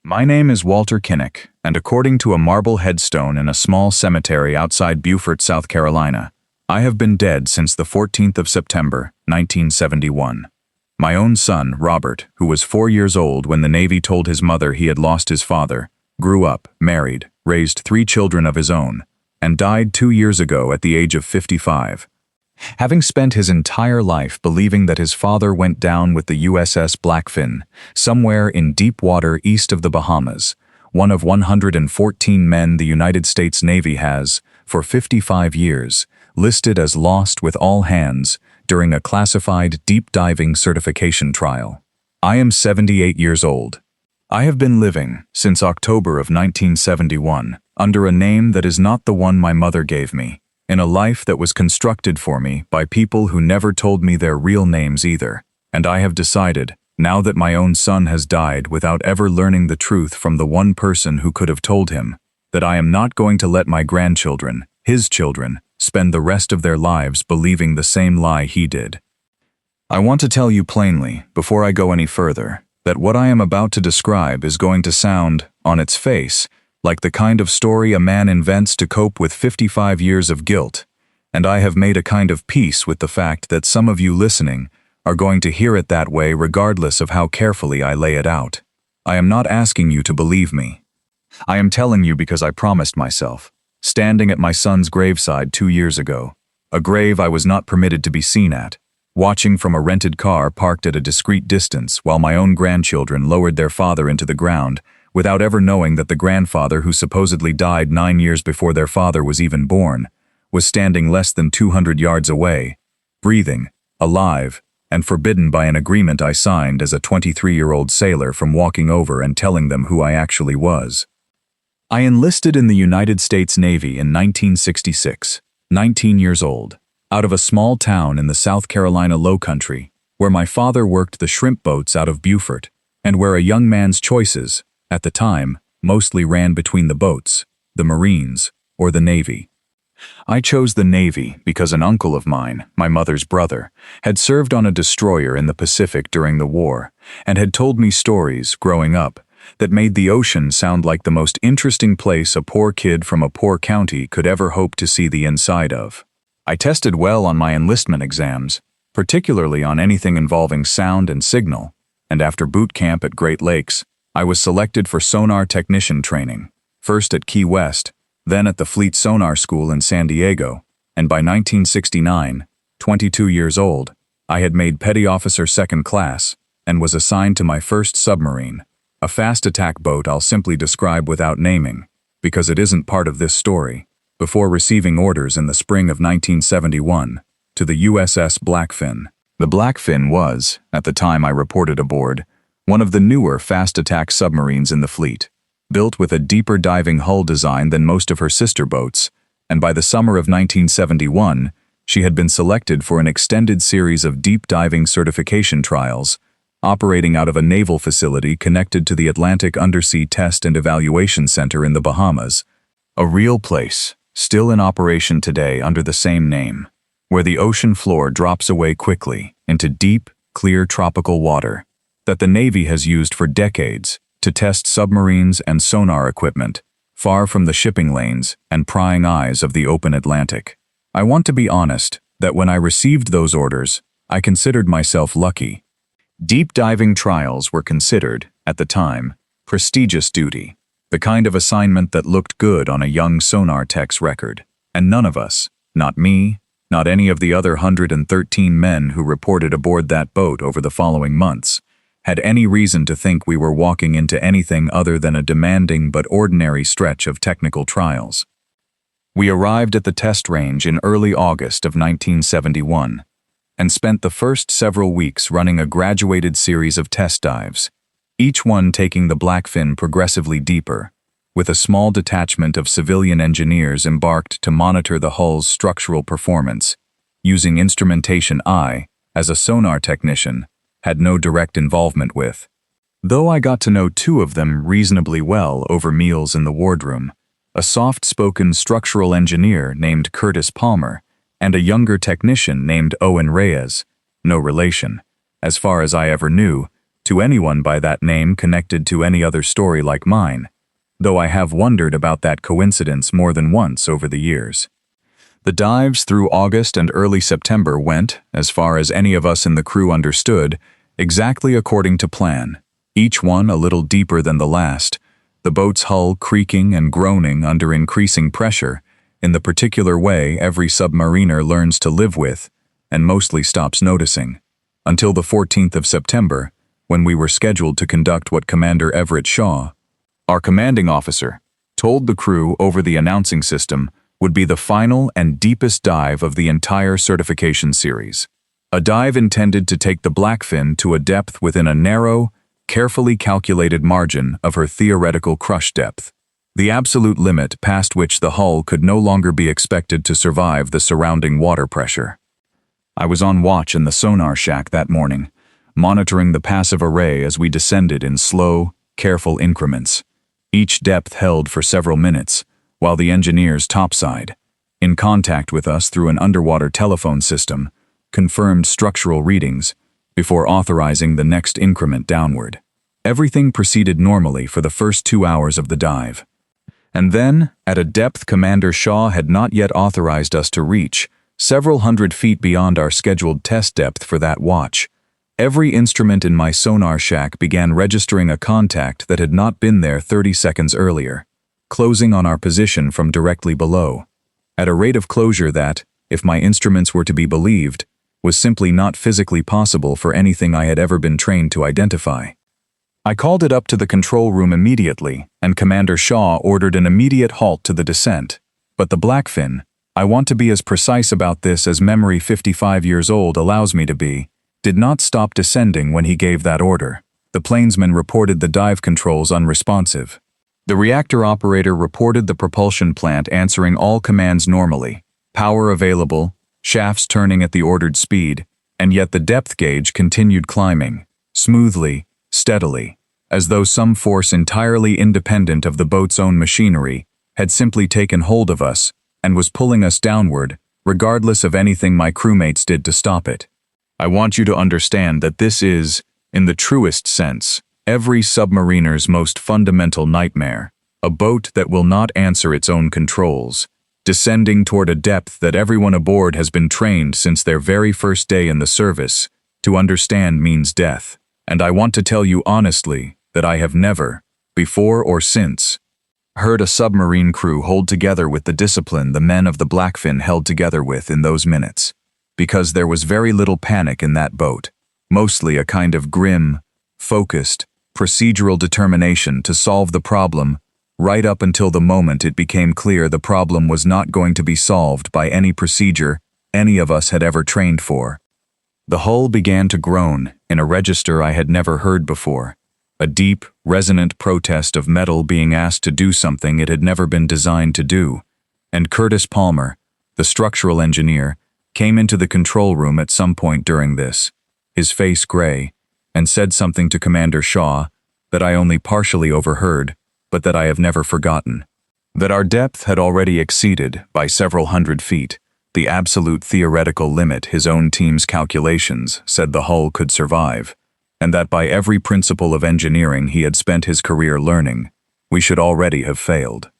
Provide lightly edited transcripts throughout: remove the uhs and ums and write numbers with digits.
My name is Walter Kinnick, and according to a marble headstone in a small cemetery outside Beaufort, South Carolina, I have been dead since the 14th of September, 1971. My own son, Robert, who was 4 years old when the Navy told his mother he had lost his father, grew up, married, raised 3 children of his own, and died 2 years ago at the age of 55. Having spent his entire life believing that his father went down with the USS Blackfin, somewhere in deep water east of the Bahamas, one of 114 men the United States Navy has, for 55 years, listed as lost with all hands during a classified deep diving certification trial. I am 78 years old. I have been living, since October of 1971, under a name that is not the one my mother gave me, in a life that was constructed for me by people who never told me their real names either. And I have decided, now that my own son has died without ever learning the truth from the one person who could have told him, that I am not going to let my grandchildren, his children, spend the rest of their lives believing the same lie he did. I want to tell you plainly, before I go any further, that what I am about to describe is going to sound, on its face, like the kind of story a man invents to cope with 55 years of guilt, and I have made a kind of peace with the fact that some of you listening are going to hear it that way regardless of how carefully I lay it out. I am not asking you to believe me. I am telling you because I promised myself, standing at my son's graveside 2 years ago, a grave I was not permitted to be seen at, watching from a rented car parked at a discreet distance while my own grandchildren lowered their father into the ground, without ever knowing that the grandfather who supposedly died 9 years before their father was even born, was standing less than 200 yards away, breathing, alive, and forbidden by an agreement I signed as a 23-year-old sailor from walking over and telling them who I actually was. I enlisted in the United States Navy in 1966, 19 years old, out of a small town in the South Carolina Lowcountry, where my father worked the shrimp boats out of Beaufort, and where a young man's choices, at the time, mostly ran between the boats, the Marines, or the Navy. I chose the Navy because an uncle of mine, my mother's brother, had served on a destroyer in the Pacific during the war, and had told me stories, growing up, that made the ocean sound like the most interesting place a poor kid from a poor county could ever hope to see the inside of. I tested well on my enlistment exams, particularly on anything involving sound and signal, and after boot camp at Great Lakes, I was selected for sonar technician training, first at Key West, then at the Fleet Sonar School in San Diego, and by 1969, 22 years old, I had made Petty Officer Second Class and was assigned to my first submarine, a fast attack boat I'll simply describe without naming, because it isn't part of this story, before receiving orders in the spring of 1971 to the USS Blackfin. The Blackfin was, at the time I reported aboard, one of the newer fast-attack submarines in the fleet, built with a deeper diving hull design than most of her sister boats, and by the summer of 1971, she had been selected for an extended series of deep diving certification trials, operating out of a naval facility connected to the Atlantic Undersea Test and Evaluation Center in the Bahamas, a real place, still in operation today under the same name, where the ocean floor drops away quickly into deep, clear tropical water that the Navy has used for decades to test submarines and sonar equipment, far from the shipping lanes and prying eyes of the open Atlantic. I want to be honest that when I received those orders, I considered myself lucky. Deep diving trials were considered, at the time, prestigious duty, the kind of assignment that looked good on a young sonar tech's record, and none of us, not me, not any of the other 113 men who reported aboard that boat over the following months, had any reason to think we were walking into anything other than a demanding but ordinary stretch of technical trials. We arrived at the test range in early August of 1971, and spent the first several weeks running a graduated series of test dives, each one taking the Blackfin progressively deeper, with a small detachment of civilian engineers embarked to monitor the hull's structural performance, using instrumentation I, as a sonar technician, had no direct involvement with. Though I got to know 2 of them reasonably well over meals in the wardroom, a soft-spoken structural engineer named Curtis Palmer and a younger technician named Owen Reyes, no relation, as far as I ever knew, to anyone by that name connected to any other story like mine, though I have wondered about that coincidence more than once over the years. The dives through August and early September went, as far as any of us in the crew understood, exactly according to plan, each one a little deeper than the last, the boat's hull creaking and groaning under increasing pressure, in the particular way every submariner learns to live with, and mostly stops noticing, until the 14th of September, when we were scheduled to conduct what Commander Everett Shaw, our commanding officer, told the crew over the announcing system would be the final and deepest dive of the entire certification series. A dive intended to take the Blackfin to a depth within a narrow, carefully calculated margin of her theoretical crush depth, the absolute limit past which the hull could no longer be expected to survive the surrounding water pressure. I was on watch in the sonar shack that morning, monitoring the passive array as we descended in slow, careful increments, each depth held for several minutes, while the engineers topside, in contact with us through an underwater telephone system, confirmed structural readings before authorizing the next increment downward. Everything proceeded normally for the first 2 hours of the dive. And then, at a depth Commander Shaw had not yet authorized us to reach, several hundred feet beyond our scheduled test depth for that watch, every instrument in my sonar shack began registering a contact that had not been there 30 seconds earlier, closing on our position from directly below, at a rate of closure that, if my instruments were to be believed, was simply not physically possible for anything I had ever been trained to identify. I called it up to the control room immediately, and Commander Shaw ordered an immediate halt to the descent. But the Blackfin, I want to be as precise about this as memory 55 years old allows me to be, did not stop descending when he gave that order. The plainsman reported the dive controls unresponsive. The reactor operator reported the propulsion plant answering all commands normally, power available, shafts turning at the ordered speed, and yet the depth gauge continued climbing, smoothly, steadily, as though some force entirely independent of the boat's own machinery had simply taken hold of us and was pulling us downward, regardless of anything my crewmates did to stop it. I want you to understand that this is, in the truest sense, every submariner's most fundamental nightmare, a boat that will not answer its own controls, descending toward a depth that everyone aboard has been trained since their very first day in the service to understand means death. And I want to tell you honestly that I have never, before or since, heard a submarine crew hold together with the discipline the men of the Blackfin held together with in those minutes, because there was very little panic in that boat, mostly a kind of grim, focused, procedural determination to solve the problem right up until the moment it became clear the problem was not going to be solved by any procedure any of us had ever trained for. The hull began to groan in a register I had never heard before, a deep, resonant protest of metal being asked to do something it had never been designed to do, and Curtis Palmer, the structural engineer, came into the control room at some point during this, his face gray, and said something to Commander Shaw that I only partially overheard, but that I have never forgotten. That our depth had already exceeded, by several hundred feet, the absolute theoretical limit his own team's calculations said the hull could survive, and that by every principle of engineering he had spent his career learning, we should already have failed.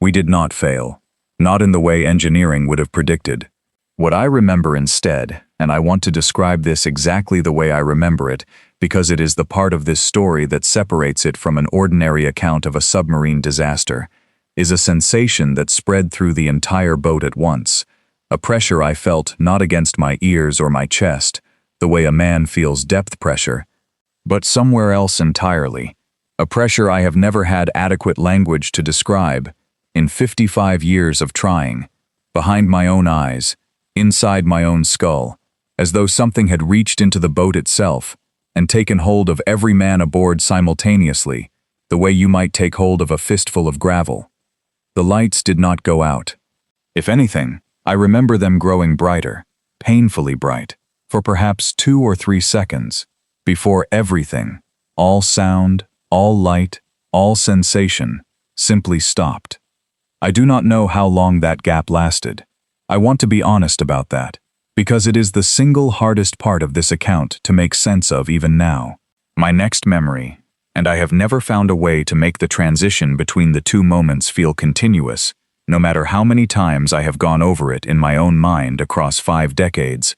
We did not fail, not in the way engineering would have predicted. What I remember instead, and I want to describe this exactly the way I remember it, because it is the part of this story that separates it from an ordinary account of a submarine disaster, is a sensation that spread through the entire boat at once, a pressure I felt not against my ears or my chest, the way a man feels depth pressure, but somewhere else entirely, a pressure I have never had adequate language to describe, in 55 years of trying, behind my own eyes, inside my own skull, as though something had reached into the boat itself and taken hold of every man aboard simultaneously, the way you might take hold of a fistful of gravel. The lights did not go out. If anything, I remember them growing brighter, painfully bright, for perhaps 2 or 3 seconds, before everything, all sound, all light, all sensation, simply stopped. I do not know how long that gap lasted. I want to be honest about that, because it is the single hardest part of this account to make sense of even now. My next memory, and I have never found a way to make the transition between the two moments feel continuous, no matter how many times I have gone over it in my own mind across 5 decades,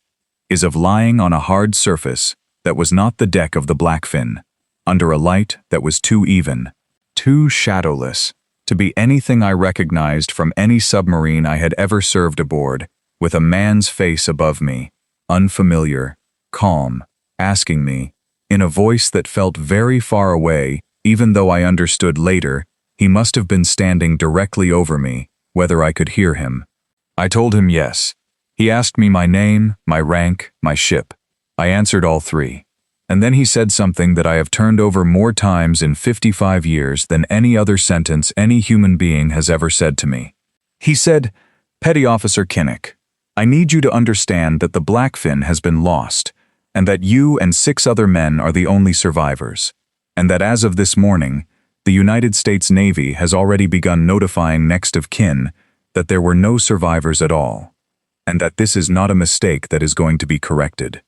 is of lying on a hard surface that was not the deck of the Blackfin, under a light that was too even, too shadowless, to be anything I recognized from any submarine I had ever served aboard, with a man's face above me, unfamiliar, calm, asking me, in a voice that felt very far away, even though I understood later, he must have been standing directly over me, whether I could hear him. I told him yes. He asked me my name, my rank, my ship. I answered all 3. And then he said something that I have turned over more times in 55 years than any other sentence any human being has ever said to me. He said, "Petty Officer Kinnick, I need you to understand that the Blackfin has been lost, and that you and 6 other men are the only survivors, and that as of this morning, the United States Navy has already begun notifying next of kin that there were no survivors at all, and that this is not a mistake that is going to be corrected."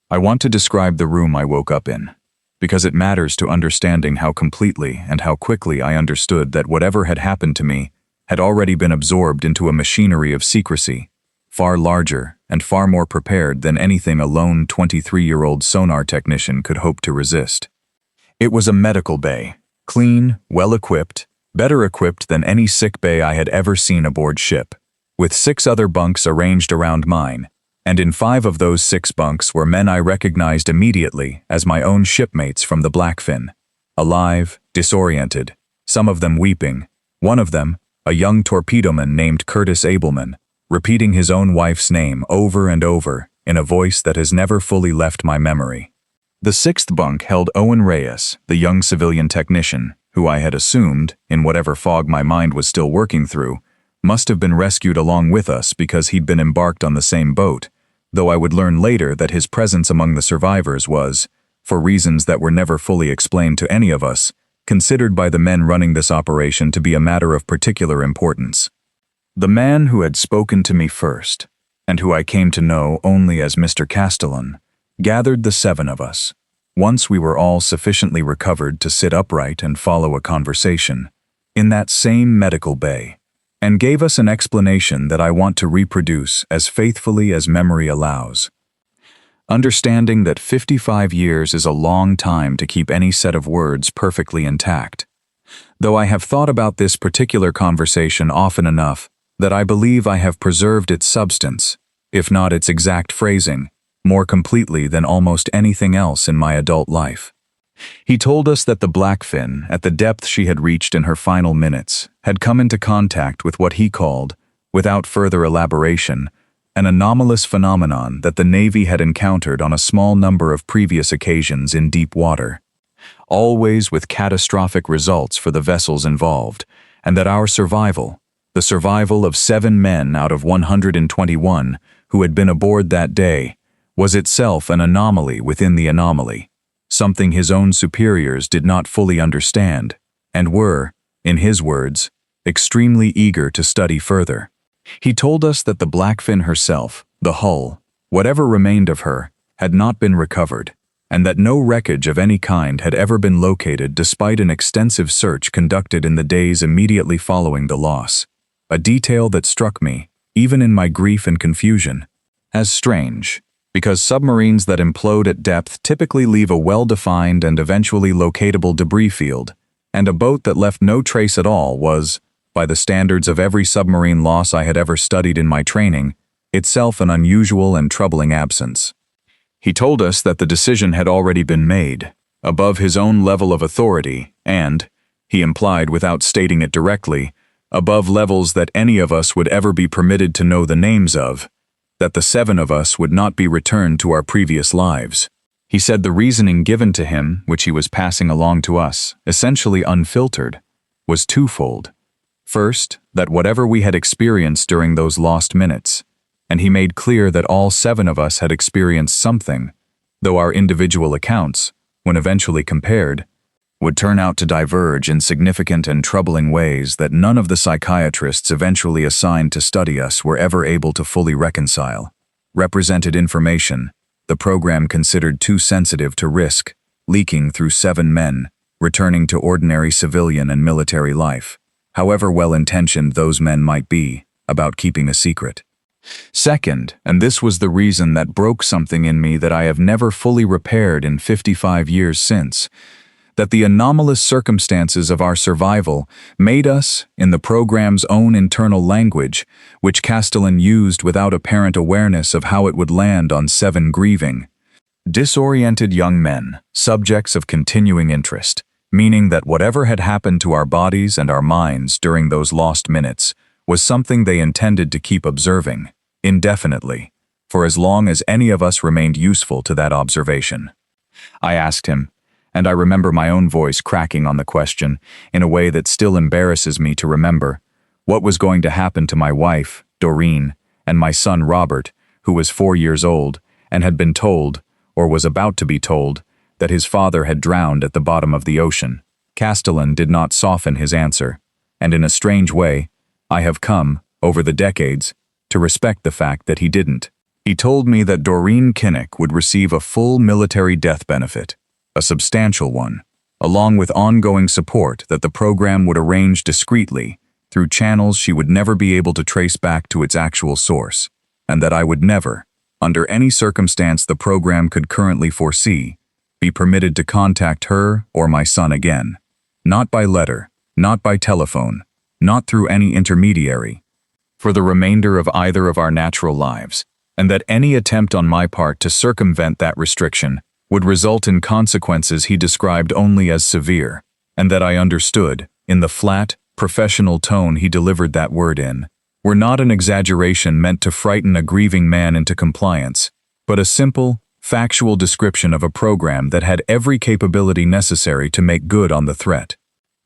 I want to describe the room I woke up in, because it matters to understanding how completely and how quickly I understood that whatever had happened to me had already been absorbed into a machinery of secrecy, far larger and far more prepared than anything a lone 23-year-old sonar technician could hope to resist. It was a medical bay, clean, well-equipped, better equipped than any sick bay I had ever seen aboard ship, with 6 other bunks arranged around mine, and in 5 of those 6 bunks were men I recognized immediately as my own shipmates from the Blackfin, alive, disoriented, some of them weeping, one of them, a young torpedoman named Curtis Abelman, repeating his own wife's name over and over in a voice that has never fully left my memory. The 6th bunk held Owen Reyes, the young civilian technician, who I had assumed, in whatever fog my mind was still working through, must have been rescued along with us because he'd been embarked on the same boat, though I would learn later that his presence among the survivors was, for reasons that were never fully explained to any of us, considered by the men running this operation to be a matter of particular importance. The man who had spoken to me first, and who I came to know only as Mr. Castellan, gathered the 7 of us, once we were all sufficiently recovered to sit upright and follow a conversation, in that same medical bay, and gave us an explanation that I want to reproduce as faithfully as memory allows. Understanding that 55 years is a long time to keep any set of words perfectly intact, though I have thought about this particular conversation often enough that I believe I have preserved its substance, if not its exact phrasing, more completely than almost anything else in my adult life. He told us that the Blackfin, at the depth she had reached in her final minutes, had come into contact with what he called, without further elaboration, an anomalous phenomenon that the Navy had encountered on a small number of previous occasions in deep water, always with catastrophic results for the vessels involved, and that our survival, the survival of 7 men out of 121 who had been aboard that day, was itself an anomaly within the anomaly, something his own superiors did not fully understand, and were, in his words, extremely eager to study further. He told us that the Blackfin herself, the hull, whatever remained of her, had not been recovered, and that no wreckage of any kind had ever been located despite an extensive search conducted in the days immediately following the loss, a detail that struck me, even in my grief and confusion, as strange, because submarines that implode at depth typically leave a well-defined and eventually locatable debris field, and a boat that left no trace at all was, by the standards of every submarine loss I had ever studied in my training, itself an unusual and troubling absence. He told us that the decision had already been made, above his own level of authority, and, he implied without stating it directly, above levels that any of us would ever be permitted to know the names of, that the 7 of us would not be returned to our previous lives. He said the reasoning given to him, which he was passing along to us, essentially unfiltered, was twofold. First, that whatever we had experienced during those lost minutes, and he made clear that all 7 of us had experienced something, though our individual accounts, when eventually compared, would turn out to diverge in significant and troubling ways that none of the psychiatrists eventually assigned to study us were ever able to fully reconcile. Represented information, the program considered too sensitive to risk, leaking through 7 men, returning to ordinary civilian and military life, however well-intentioned those men might be, about keeping a secret. Second, and this was the reason that broke something in me that I have never fully repaired in 55 years since, that the anomalous circumstances of our survival made us, in the program's own internal language, which Castellan used without apparent awareness of how it would land on 7 grieving, disoriented young men, subjects of continuing interest, meaning that whatever had happened to our bodies and our minds during those lost minutes was something they intended to keep observing, indefinitely, for as long as any of us remained useful to that observation. I asked him, and I remember my own voice cracking on the question in a way that still embarrasses me to remember, what was going to happen to my wife, Doreen, and my son Robert, who was 4 years old and had been told, or was about to be told, that his father had drowned at the bottom of the ocean. Castellan did not soften his answer, and in a strange way, I have come, over the decades, to respect the fact that he didn't. He told me that Doreen Kinnick would receive a full military death benefit, a substantial one, along with ongoing support that the program would arrange discreetly through channels she would never be able to trace back to its actual source, and that I would never, under any circumstance the program could currently foresee, be permitted to contact her or my son again, not by letter, not by telephone, not through any intermediary, for the remainder of either of our natural lives, and that any attempt on my part to circumvent that restriction would result in consequences he described only as severe, and that I understood, in the flat, professional tone he delivered that word in, were not an exaggeration meant to frighten a grieving man into compliance, but a simple, factual description of a program that had every capability necessary to make good on the threat.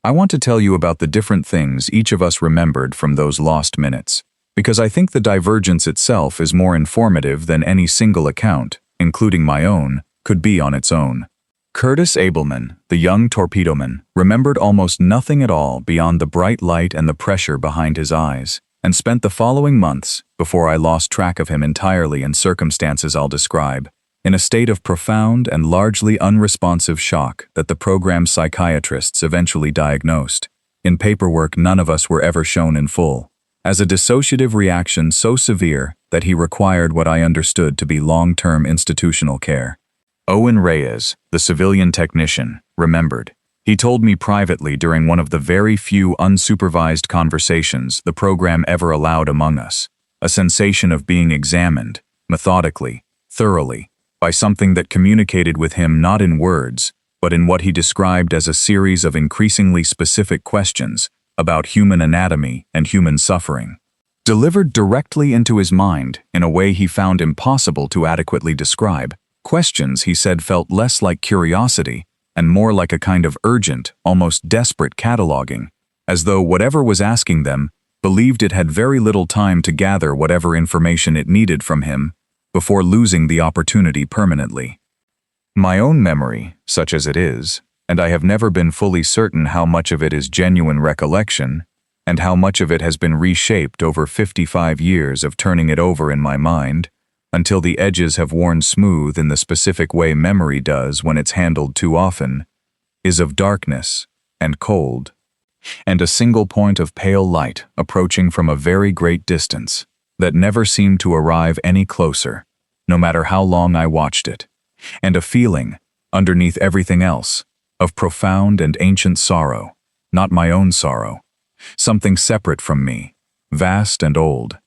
I want to tell you about the different things each of us remembered from those lost minutes, because I think the divergence itself is more informative than any single account, including my own, could be on its own. Curtis Abelman, the young torpedoman, remembered almost nothing at all beyond the bright light and the pressure behind his eyes, and spent the following months, before I lost track of him entirely in circumstances I'll describe, in a state of profound and largely unresponsive shock that the program's psychiatrists eventually diagnosed, in paperwork none of us were ever shown in full, as a dissociative reaction so severe that he required what I understood to be long-term institutional care. Owen Reyes, the civilian technician, remembered. He told me privately during one of the very few unsupervised conversations the program ever allowed among us, a sensation of being examined, methodically, thoroughly, by something that communicated with him not in words, but in what he described as a series of increasingly specific questions about human anatomy and human suffering, delivered directly into his mind in a way he found impossible to adequately describe. Questions, he said, felt less like curiosity and more like a kind of urgent, almost desperate cataloging, as though whatever was asking them believed it had very little time to gather whatever information it needed from him before losing the opportunity permanently. My own memory, such as it is, and I have never been fully certain how much of it is genuine recollection, and how much of it has been reshaped over 55 years of turning it over in my mind, until the edges have worn smooth in the specific way memory does when it's handled too often, is of darkness and cold, and a single point of pale light approaching from a very great distance, that never seemed to arrive any closer, no matter how long I watched it, and a feeling, underneath everything else, of profound and ancient sorrow, not my own sorrow, something separate from me, vast and old,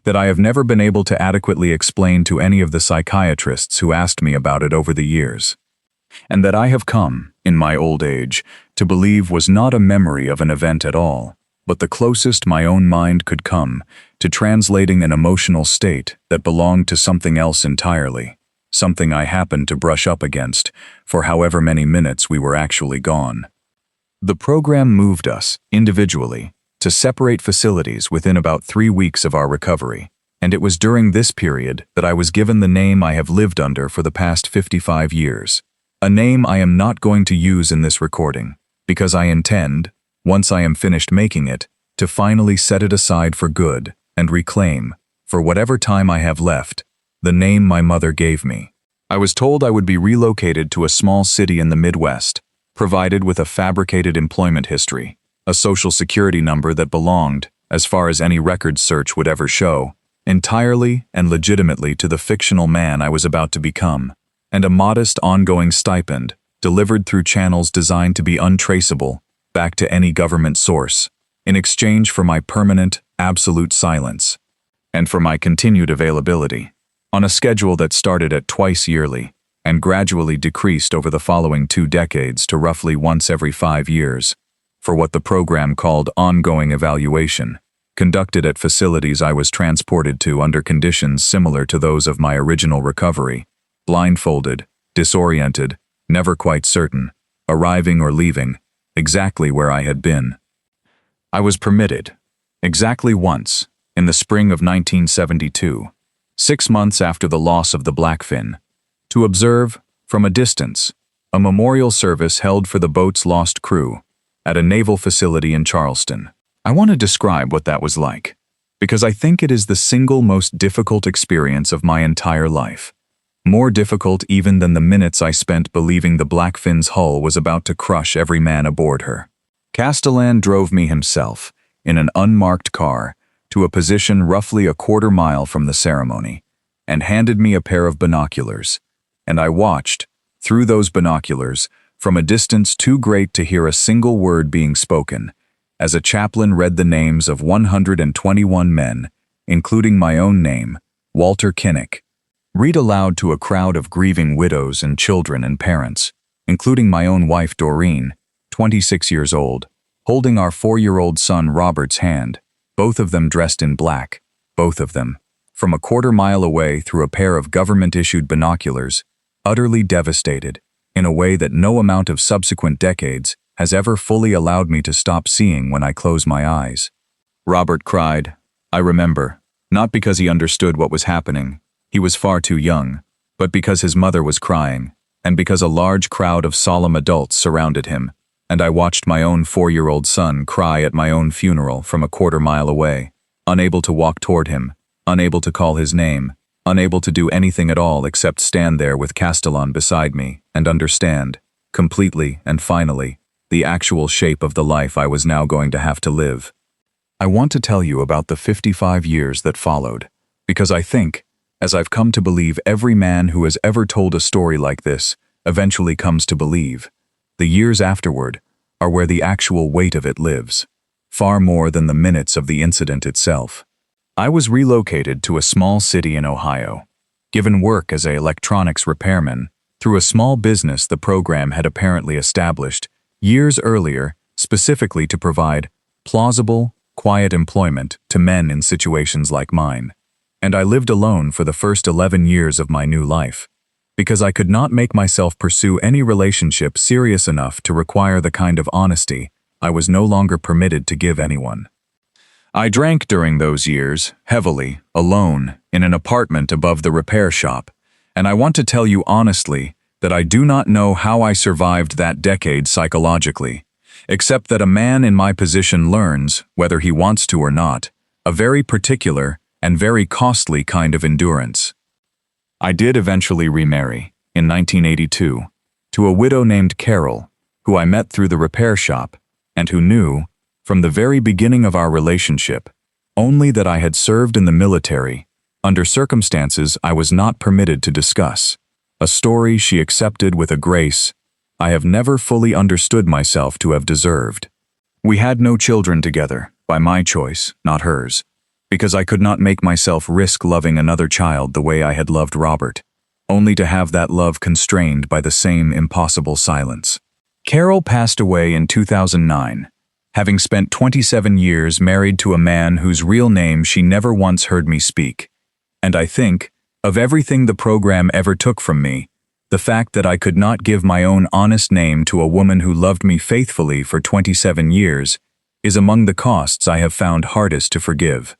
that I have never been able to adequately explain to any of the psychiatrists who asked me about it over the years, and that I have come, in my old age, to believe was not a memory of an event at all, but the closest my own mind could come to translating an emotional state that belonged to something else entirely, something I happened to brush up against for however many minutes we were actually gone. The program moved us, individually, to separate facilities within about 3 weeks of our recovery, and it was during this period that I was given the name I have lived under for the past 55 years, a name I am not going to use in this recording, because I intend, once I am finished making it, to finally set it aside for good and reclaim, for whatever time I have left, the name my mother gave me, I was told I would be relocated to a small city in the Midwest, provided with a fabricated employment history, a social security number that belonged, as far as any record search would ever show, entirely and legitimately to the fictional man I was about to become, and a modest ongoing stipend delivered through channels designed to be untraceable back to any government source, in exchange for my permanent, absolute silence, and for my continued availability, on a schedule that started at twice yearly and gradually decreased over the following 2 decades to roughly once every 5 years, for what the program called ongoing evaluation, conducted at facilities I was transported to under conditions similar to those of my original recovery, blindfolded, disoriented, never quite certain, arriving or leaving, exactly where I had been. I was permitted, exactly once, in the spring of 1972, 6 months after the loss of the Blackfin, to observe, from a distance, a memorial service held for the boat's lost crew at a naval facility in Charleston. I want to describe what that was like, because I think it is the single most difficult experience of my entire life. More difficult even than the minutes I spent believing the Blackfin's hull was about to crush every man aboard her. Castellan drove me himself, in an unmarked car, to a position roughly a quarter mile from the ceremony, and handed me a pair of binoculars, and I watched, through those binoculars, from a distance too great to hear a single word being spoken, as a chaplain read the names of 121 men, including my own name, Walter Kinnick, read aloud to a crowd of grieving widows and children and parents, including my own wife Doreen, 26 years old, holding our 4-year-old son Robert's hand, both of them dressed in black, both of them, from a quarter mile away through a pair of government-issued binoculars, utterly devastated, in a way that no amount of subsequent decades has ever fully allowed me to stop seeing when I close my eyes. Robert cried, I remember, not because he understood what was happening, he was far too young, but because his mother was crying, and because a large crowd of solemn adults surrounded him, and I watched my own 4-year-old son cry at my own funeral from a quarter mile away, unable to walk toward him, unable to call his name, unable to do anything at all except stand there with Castellan beside me and understand, completely and finally, the actual shape of the life I was now going to have to live. I want to tell you about the 55 years that followed, because I think, as I've come to believe every man who has ever told a story like this eventually comes to believe, the years afterward are where the actual weight of it lives, far more than the minutes of the incident itself. I was relocated to a small city in Ohio, given work as an electronics repairman through a small business the program had apparently established years earlier specifically to provide plausible, quiet employment to men in situations like mine. And I lived alone for the first 11 years of my new life, because I could not make myself pursue any relationship serious enough to require the kind of honesty I was no longer permitted to give anyone. I drank during those years, heavily, alone, in an apartment above the repair shop, and I want to tell you honestly that I do not know how I survived that decade psychologically, except that a man in my position learns, whether he wants to or not, a very particular and very costly kind of endurance. I did eventually remarry, in 1982, to a widow named Carol, who I met through the repair shop, and who knew, from the very beginning of our relationship, only that I had served in the military, under circumstances I was not permitted to discuss, a story she accepted with a grace I have never fully understood myself to have deserved. We had no children together, by my choice, not hers, because I could not make myself risk loving another child the way I had loved Robert, only to have that love constrained by the same impossible silence. Carol passed away in 2009, having spent 27 years married to a man whose real name she never once heard me speak. And I think, of everything the program ever took from me, the fact that I could not give my own honest name to a woman who loved me faithfully for 27 years is among the costs I have found hardest to forgive.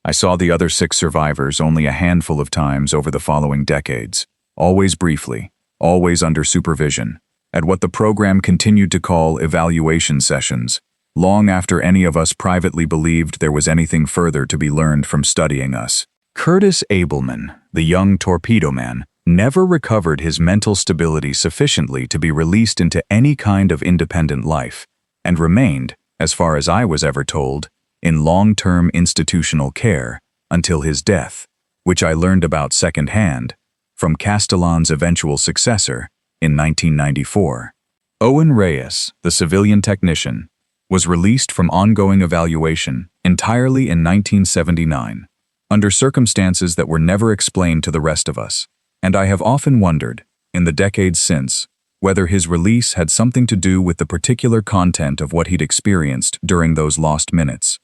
I saw the other 6 survivors only a handful of times over the following decades, always briefly, always under supervision, at what the program continued to call evaluation sessions, long after any of us privately believed there was anything further to be learned from studying us. Curtis Abelman, the young torpedo man, never recovered his mental stability sufficiently to be released into any kind of independent life, and remained, as far as I was ever told, in long-term institutional care until his death, which I learned about secondhand from Castellan's eventual successor in 1994. Owen Reyes, the civilian technician, was released from ongoing evaluation entirely in 1979, under circumstances that were never explained to the rest of us, and I have often wondered, in the decades since, whether his release had something to do with the particular content of what he'd experienced during those lost minutes.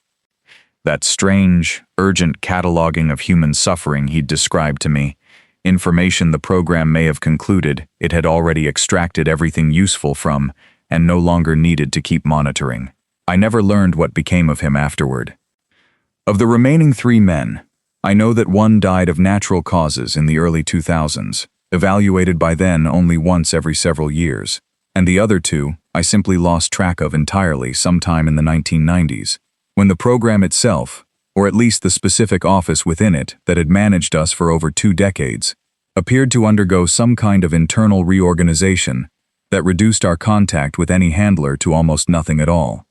That strange, urgent cataloging of human suffering he'd described to me, information the program may have concluded it had already extracted everything useful from and no longer needed to keep monitoring. I never learned what became of him afterward. Of the remaining 3 men, I know that one died of natural causes in the early 2000s, evaluated by then only once every several years, and the other 2 I simply lost track of entirely sometime in the 1990s, when the program itself, or at least the specific office within it that had managed us for over 2 decades, appeared to undergo some kind of internal reorganization that reduced our contact with any handler to almost nothing at all.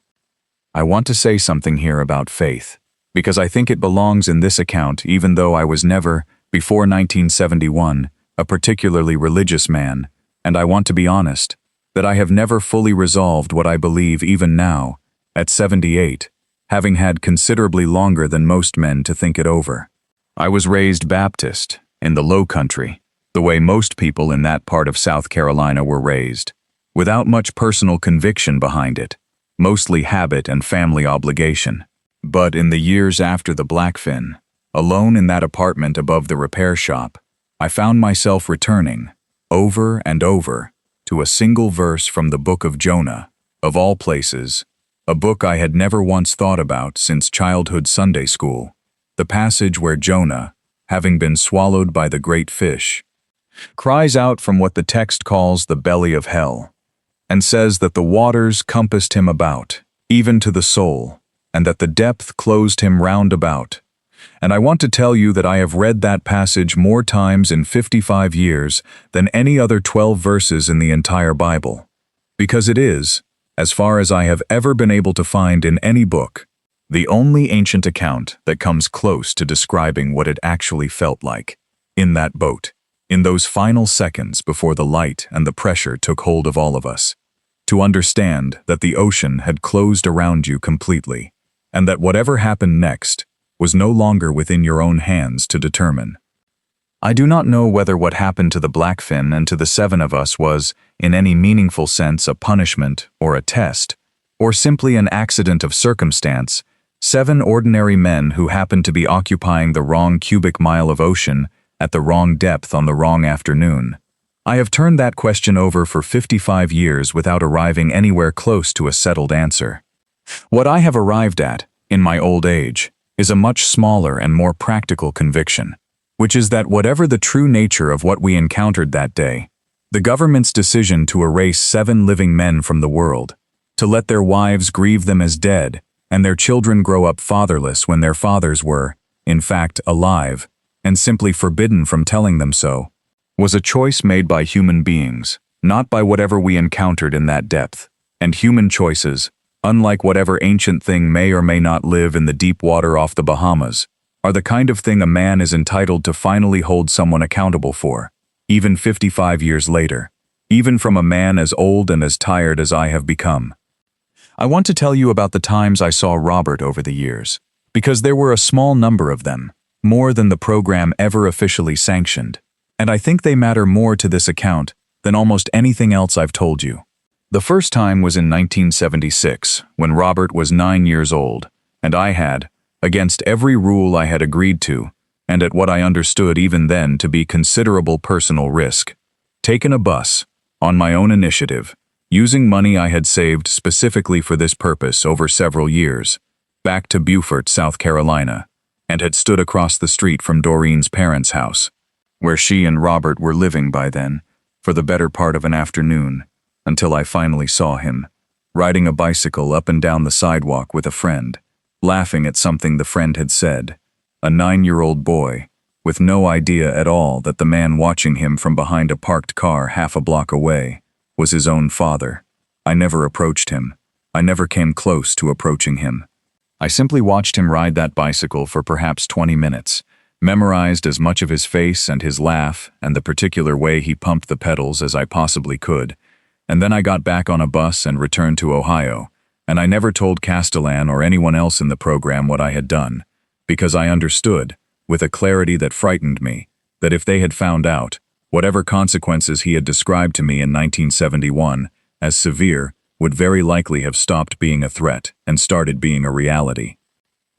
I want to say something here about faith, because I think it belongs in this account even though I was never, before 1971, a particularly religious man, and I want to be honest, that I have never fully resolved what I believe even now, at 78, having had considerably longer than most men to think it over. I was raised Baptist, in the Low Country, the way most people in that part of South Carolina were raised, without much personal conviction behind it, mostly habit and family obligation. But in the years after the Blackfin, alone in that apartment above the repair shop, I found myself returning, over and over, to a single verse from the book of Jonah, of all places, a book I had never once thought about since childhood Sunday school, the passage where Jonah, having been swallowed by the great fish, cries out from what the text calls the belly of hell, and says that the waters compassed him about, even to the soul, and that the depth closed him round about. And I want to tell you that I have read that passage more times in 55 years than any other 12 verses in the entire Bible, because it is, as far as I have ever been able to find in any book, the only ancient account that comes close to describing what it actually felt like, in that boat, in those final seconds before the light and the pressure took hold of all of us, to understand that the ocean had closed around you completely, and that whatever happened next was no longer within your own hands to determine. I do not know whether what happened to the Blackfin and to the 7 of us was, in any meaningful sense, a punishment or a test, or simply an accident of circumstance, 7 ordinary men who happened to be occupying the wrong cubic mile of ocean at the wrong depth on the wrong afternoon. I have turned that question over for 55 years without arriving anywhere close to a settled answer. What I have arrived at, in my old age, is a much smaller and more practical conviction, which is that whatever the true nature of what we encountered that day, the government's decision to erase 7 living men from the world, to let their wives grieve them as dead, and their children grow up fatherless when their fathers were, in fact, alive, and simply forbidden from telling them so, was a choice made by human beings, not by whatever we encountered in that depth, and human choices, unlike whatever ancient thing may or may not live in the deep water off the Bahamas, are the kind of thing a man is entitled to finally hold someone accountable for, even 55 years later, even from a man as old and as tired as I have become. I want to tell you about the times I saw Robert over the years, because there were a small number of them, more than the program ever officially sanctioned, and I think they matter more to this account than almost anything else I've told you. The first time was in 1976, when Robert was 9 years old, and I had, against every rule I had agreed to, and at what I understood even then to be considerable personal risk, taken a bus, on my own initiative, using money I had saved specifically for this purpose over several years, back to Beaufort, South Carolina, and had stood across the street from Doreen's parents' house, where she and Robert were living by then, for the better part of an afternoon, until I finally saw him, riding a bicycle up and down the sidewalk with a friend, laughing at something the friend had said, a 9-year-old boy, with no idea at all that the man watching him from behind a parked car half a block away was his own father. I never approached him. I never came close to approaching him. I simply watched him ride that bicycle for perhaps 20 minutes, memorized as much of his face and his laugh and the particular way he pumped the pedals as I possibly could, and then I got back on a bus and returned to Ohio, and I never told Castellan or anyone else in the program what I had done, because I understood, with a clarity that frightened me, that if they had found out, whatever consequences he had described to me in 1971 as severe would very likely have stopped being a threat and started being a reality.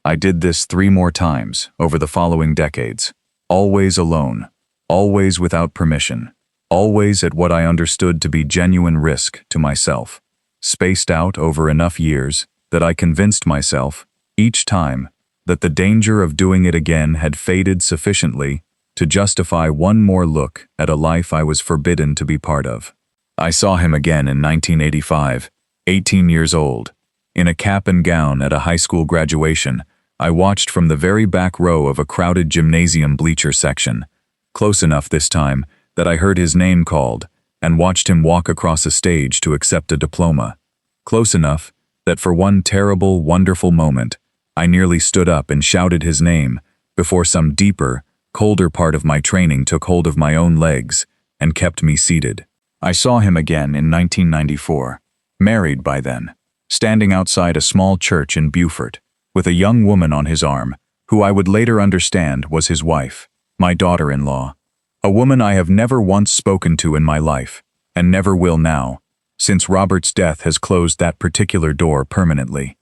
I did this 3 more times over the following decades, always alone, always without permission, always at what I understood to be genuine risk to myself, spaced out over enough years that I convinced myself, each time, that the danger of doing it again had faded sufficiently to justify one more look at a life I was forbidden to be part of. I saw him again in 1985, 18 years old. In a cap and gown at a high school graduation, I watched from the very back row of a crowded gymnasium bleacher section, close enough this time that I heard his name called, and watched him walk across a stage to accept a diploma. Close enough that for one terrible, wonderful moment, I nearly stood up and shouted his name before some deeper, colder part of my training took hold of my own legs and kept me seated. I saw him again in 1994, married by then, standing outside a small church in Beaufort, with a young woman on his arm, who I would later understand was his wife, my daughter-in-law, a woman I have never once spoken to in my life, and never will now, since Robert's death has closed that particular door permanently.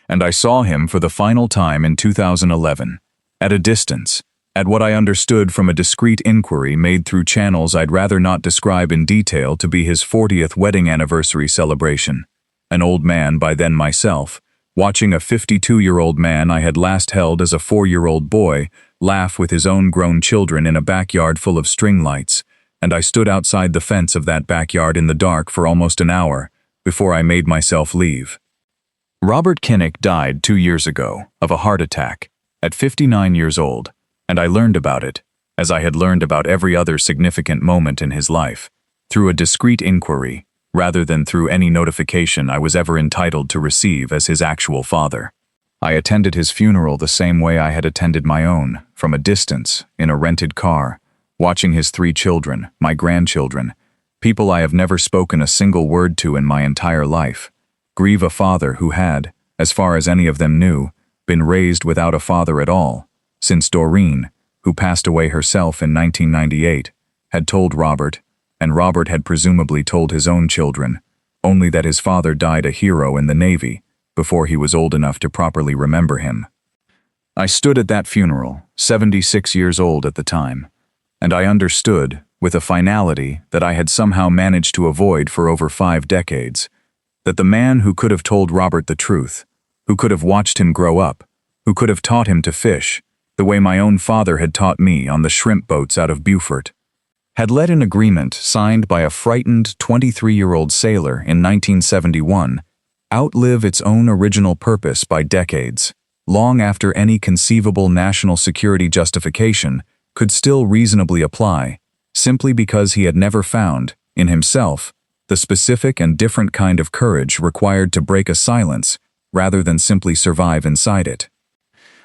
And I saw him for the final time in 2011, at a distance, at what I understood from a discreet inquiry made through channels I'd rather not describe in detail to be his 40th wedding anniversary celebration. An old man by then myself, watching a 52-year-old man I had last held as a 4-year-old boy laugh with his own grown children in a backyard full of string lights, and I stood outside the fence of that backyard in the dark for almost an hour before I made myself leave. Robert Kinnick died 2 years ago of a heart attack at 59 years old, and I learned about it, as I had learned about every other significant moment in his life, through a discreet inquiry, rather than through any notification I was ever entitled to receive as his actual father. I attended his funeral the same way I had attended my own, from a distance, in a rented car, watching his 3 children, my grandchildren, people I have never spoken a single word to in my entire life, grieve a father who had, as far as any of them knew, been raised without a father at all, since Doreen, who passed away herself in 1998, had told Robert, and Robert had presumably told his own children, only that his father died a hero in the Navy before he was old enough to properly remember him. I stood at that funeral, 76 years old at the time, and I understood, with a finality that I had somehow managed to avoid for over 5 decades, that the man who could have told Robert the truth, who could have watched him grow up, who could have taught him to fish, the way my own father had taught me on the shrimp boats out of Beaufort, had let an agreement signed by a frightened 23-year-old sailor in 1971 outlive its own original purpose by decades, long after any conceivable national security justification could still reasonably apply, simply because he had never found, in himself, the specific and different kind of courage required to break a silence rather than simply survive inside it.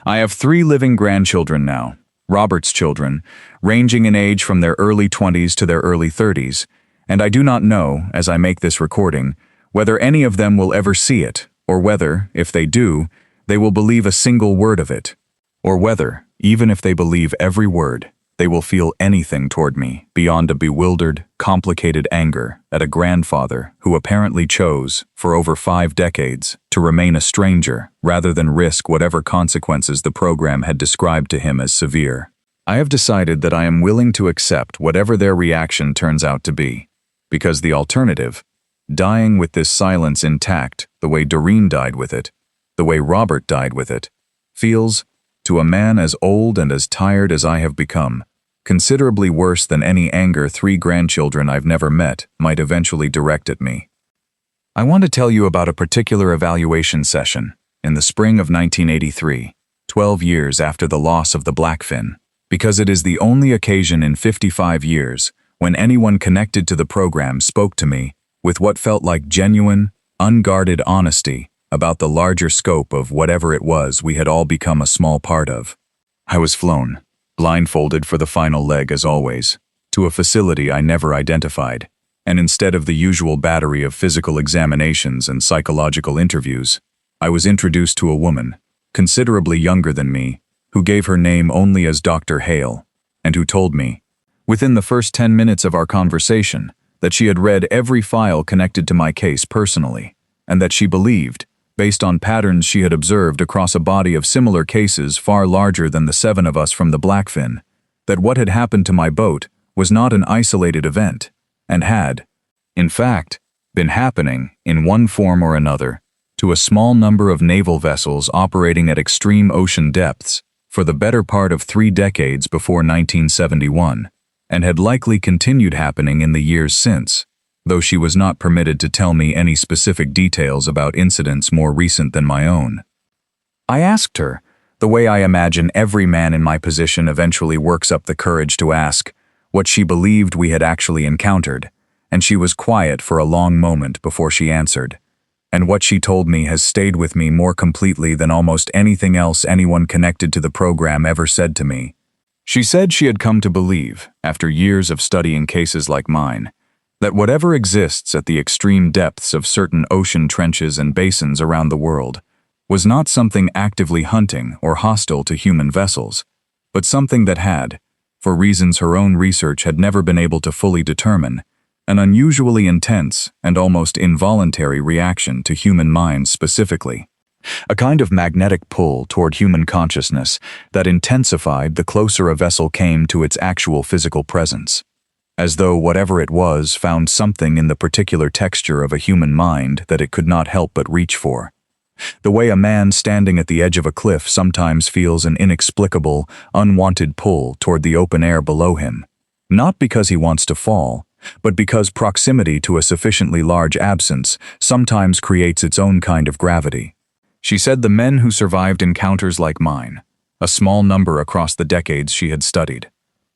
I have 3 living grandchildren now, Robert's children, ranging in age from their early 20s to their early 30s, and I do not know, as I make this recording, whether any of them will ever see it, or whether, if they do, they will believe a single word of it, or whether, even if they believe every word, they will feel anything toward me beyond a bewildered, complicated anger at a grandfather who apparently chose, for over 5 decades, to remain a stranger rather than risk whatever consequences the program had described to him as severe. I have decided that I am willing to accept whatever their reaction turns out to be, because the alternative, dying with this silence intact the way Doreen died with it, the way Robert died with it, feels, to a man as old and as tired as I have become, considerably worse than any anger 3 grandchildren I've never met might eventually direct at me. I want to tell you about a particular evaluation session in the spring of 1983, 12 years after the loss of the Blackfin, because it is the only occasion in 55 years when anyone connected to the program spoke to me with what felt like genuine, unguarded honesty about the larger scope of whatever it was we had all become a small part of. I was flown, blindfolded for the final leg as always, to a facility I never identified, and instead of the usual battery of physical examinations and psychological interviews, I was introduced to a woman, considerably younger than me, who gave her name only as Dr. Hale, and who told me, within the first 10 minutes of our conversation, that she had read every file connected to my case personally, and that she believed, based on patterns she had observed across a body of similar cases far larger than the 7 of us from the Blackfin, that what had happened to my boat was not an isolated event, and had, in fact, been happening, in one form or another, to a small number of naval vessels operating at extreme ocean depths for the better part of 3 decades before 1971, and had likely continued happening in the years since, though she was not permitted to tell me any specific details about incidents more recent than my own. I asked her, the way I imagine every man in my position eventually works up the courage to ask, what she believed we had actually encountered, and she was quiet for a long moment before she answered. And what she told me has stayed with me more completely than almost anything else anyone connected to the program ever said to me. She said she had come to believe, after years of studying cases like mine, that whatever exists at the extreme depths of certain ocean trenches and basins around the world was not something actively hunting or hostile to human vessels, but something that had, for reasons her own research had never been able to fully determine, an unusually intense and almost involuntary reaction to human minds specifically. A kind of magnetic pull toward human consciousness that intensified the closer a vessel came to its actual physical presence, as though whatever it was found something in the particular texture of a human mind that it could not help but reach for. The way a man standing at the edge of a cliff sometimes feels an inexplicable, unwanted pull toward the open air below him, not because he wants to fall, but because proximity to a sufficiently large absence sometimes creates its own kind of gravity. She said the men who survived encounters like mine, a small number across the decades she had studied,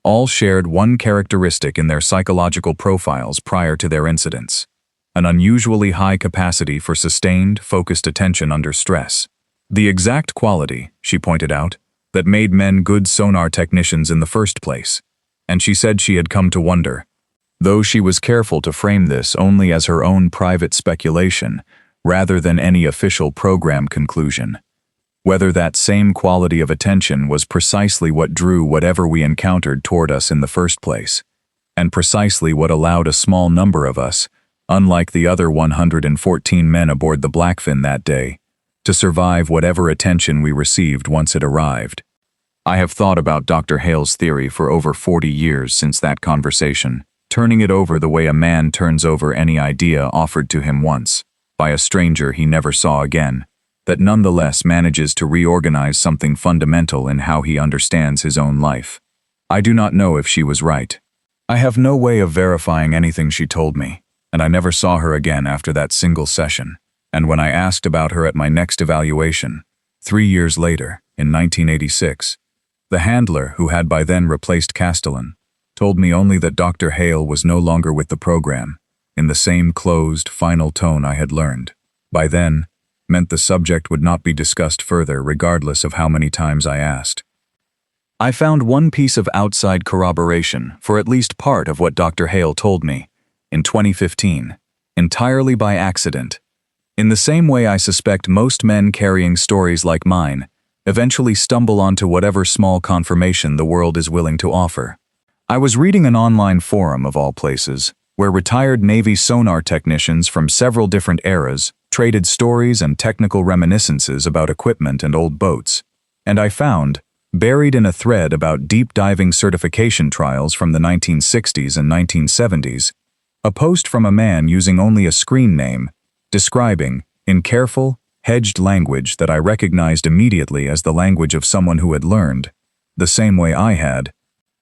all shared one characteristic in their psychological profiles prior to their incidents: an unusually high capacity for sustained, focused attention under stress. The exact quality, she pointed out, that made men good sonar technicians in the first place. And she said she had come to wonder, though she was careful to frame this only as her own private speculation, rather than any official program conclusion, whether that same quality of attention was precisely what drew whatever we encountered toward us in the first place, and precisely what allowed a small number of us, unlike the other 114 men aboard the Blackfin that day, to survive whatever attention we received once it arrived. I have thought about Dr. Hale's theory for over 40 years since that conversation, turning it over the way a man turns over any idea offered to him once, by a stranger he never saw again, that nonetheless manages to reorganize something fundamental in how he understands his own life. I do not know if she was right. I have no way of verifying anything she told me, and I never saw her again after that single session, and when I asked about her at my next evaluation, 3 years later, in 1986, the handler who had by then replaced Castellan told me only that Dr. Hale was no longer with the program, in the same closed, final tone I had learned, by then, meant the subject would not be discussed further regardless of how many times I asked. I found one piece of outside corroboration for at least part of what Dr. Hale told me, in 2015, entirely by accident. In the same way I suspect most men carrying stories like mine eventually stumble onto whatever small confirmation the world is willing to offer. I was reading an online forum of all places, where retired Navy sonar technicians from several different eras traded stories and technical reminiscences about equipment and old boats, and I found, buried in a thread about deep diving certification trials from the 1960s and 1970s, a post from a man using only a screen name, describing, in careful, hedged language that I recognized immediately as the language of someone who had learned, the same way I had,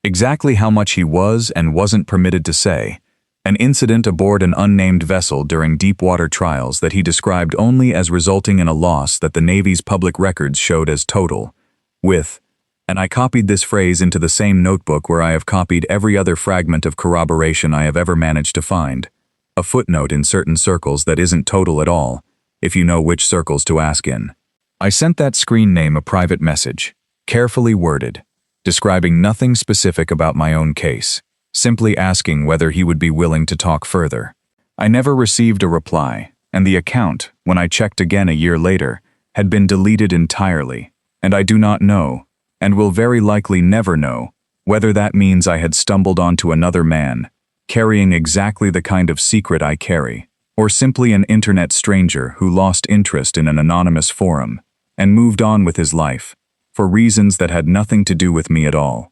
exactly how much he was and wasn't permitted to say, an incident aboard an unnamed vessel during deep water trials that he described only as resulting in a loss that the Navy's public records showed as total, with And I copied this phrase into the same notebook where I have copied every other fragment of corroboration I have ever managed to find. A footnote in certain circles that isn't total at all, if you know which circles to ask in. I sent that screen name a private message, carefully worded, describing nothing specific about my own case, simply asking whether he would be willing to talk further. I never received a reply, and the account, when I checked again a year later, had been deleted entirely, and I do not know, and will very likely never know, whether that means I had stumbled onto another man, carrying exactly the kind of secret I carry, or simply an internet stranger who lost interest in an anonymous forum and moved on with his life, for reasons that had nothing to do with me at all.